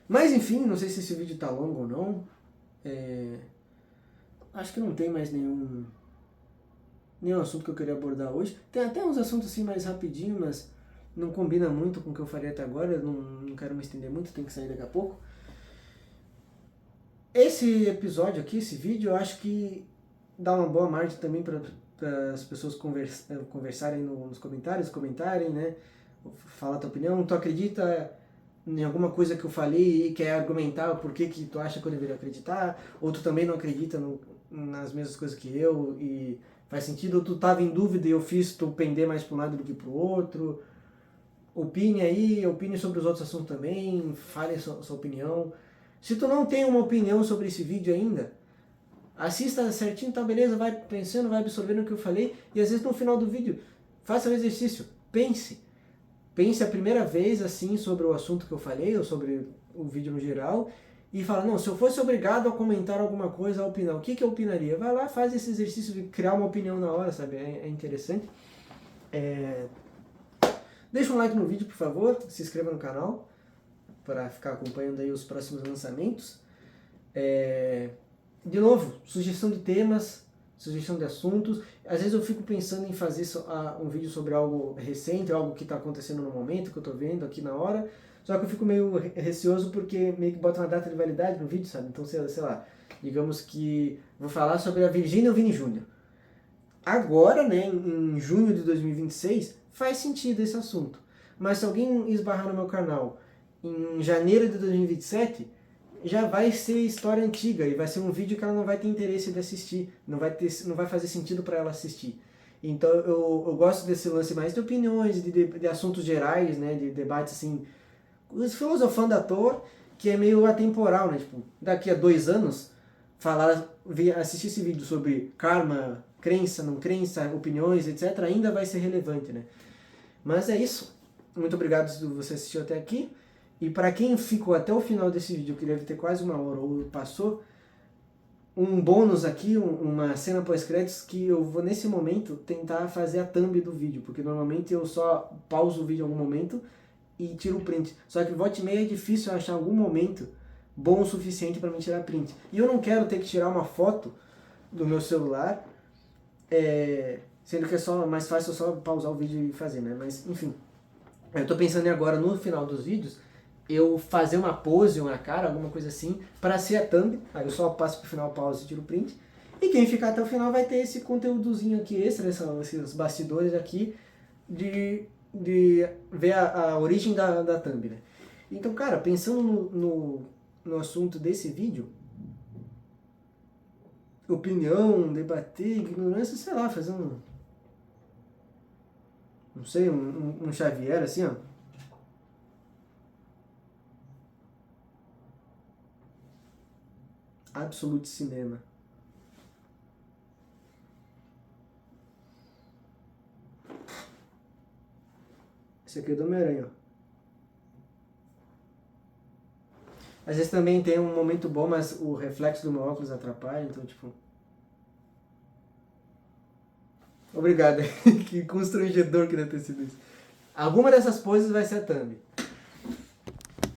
Mas enfim, não sei se esse vídeo tá longo ou não. Acho que não tem mais nenhum assunto que eu queria abordar hoje. Tem até uns assuntos assim mais rapidinho, mas não combina muito com o que eu faria até agora. Eu não quero me estender muito, tenho que sair daqui a pouco. Esse episódio aqui, esse vídeo, eu acho que dá uma boa margem também para as pessoas conversarem nos comentários, comentarem, né? Falar a tua opinião. Tu acredita em alguma coisa que eu falei e quer argumentar o porquê que tu acha que eu deveria acreditar? Ou tu também não acredita nas mesmas coisas que eu e faz sentido? Ou tu tava em dúvida e eu fiz tu pender mais para um lado do que para o outro? Opine aí, opine sobre os outros assuntos também, fale a sua opinião. Se tu não tem uma opinião sobre esse vídeo ainda, assista certinho, tá beleza, vai pensando, vai absorvendo o que eu falei, e às vezes no final do vídeo, faça o exercício, pense. Pense a primeira vez assim sobre o assunto que eu falei, ou sobre o vídeo no geral, e fala, não, se eu fosse obrigado a comentar alguma coisa, a opinar, o que eu opinaria? Vai lá, faz esse exercício de criar uma opinião na hora, sabe? É interessante. Deixa um like no vídeo, por favor, se inscreva no canal para ficar acompanhando aí os próximos lançamentos. De novo, sugestão de temas, sugestão de assuntos. Às vezes eu fico pensando em fazer um vídeo sobre algo recente, algo que está acontecendo no momento, que eu estou vendo aqui na hora. Só que eu fico meio receoso porque meio que bota uma data de validade no vídeo, sabe? Então, sei lá, digamos que vou falar sobre a Virgínia ou Vini Júnior. Agora, né, em junho de 2026, faz sentido esse assunto. Mas se alguém esbarrar no meu canal em janeiro de 2027, já vai ser história antiga e vai ser um vídeo que ela não vai ter interesse de assistir, não vai fazer sentido para ela assistir. Então eu gosto desse lance mais de opiniões, de assuntos gerais, né, de debates assim, filosofando à toa, que é meio atemporal, né? Tipo, daqui a 2 anos, assistir esse vídeo sobre karma, crença, não crença, opiniões, etc., ainda vai ser relevante, né? Mas é isso. Muito obrigado se você assistiu até aqui. E para quem ficou até o final desse vídeo, que deve ter quase 1 hora ou passou, um bônus aqui, uma cena pós-créditos que eu vou nesse momento tentar fazer a thumb do vídeo, porque normalmente eu só pauso o vídeo em algum momento e tiro o print. Só que volta e meia é difícil achar algum momento bom o suficiente para me tirar print. E eu não quero ter que tirar uma foto do meu celular, sendo que é mais fácil só pausar o vídeo e fazer, né? Mas enfim, eu tô pensando em agora no final dos vídeos eu fazer uma pose, uma cara, alguma coisa assim, para ser a thumb. Aí eu só passo pro final, pausa e tiro o print. E quem ficar até o final vai ter esse conteúdozinho aqui extra, esses bastidores aqui, de ver a origem da thumb, né? Então, cara, pensando no assunto desse vídeo, opinião, debater, ignorância, sei lá, fazer não sei, um Xavier assim, ó. Absolute Cinema. Esse aqui é do Homem-Aranha, ó. Às vezes também tem um momento bom, mas o reflexo do meu óculos atrapalha, então tipo... Obrigado, que constrangedor que deve ter sido isso. Alguma dessas poses vai ser a thumb.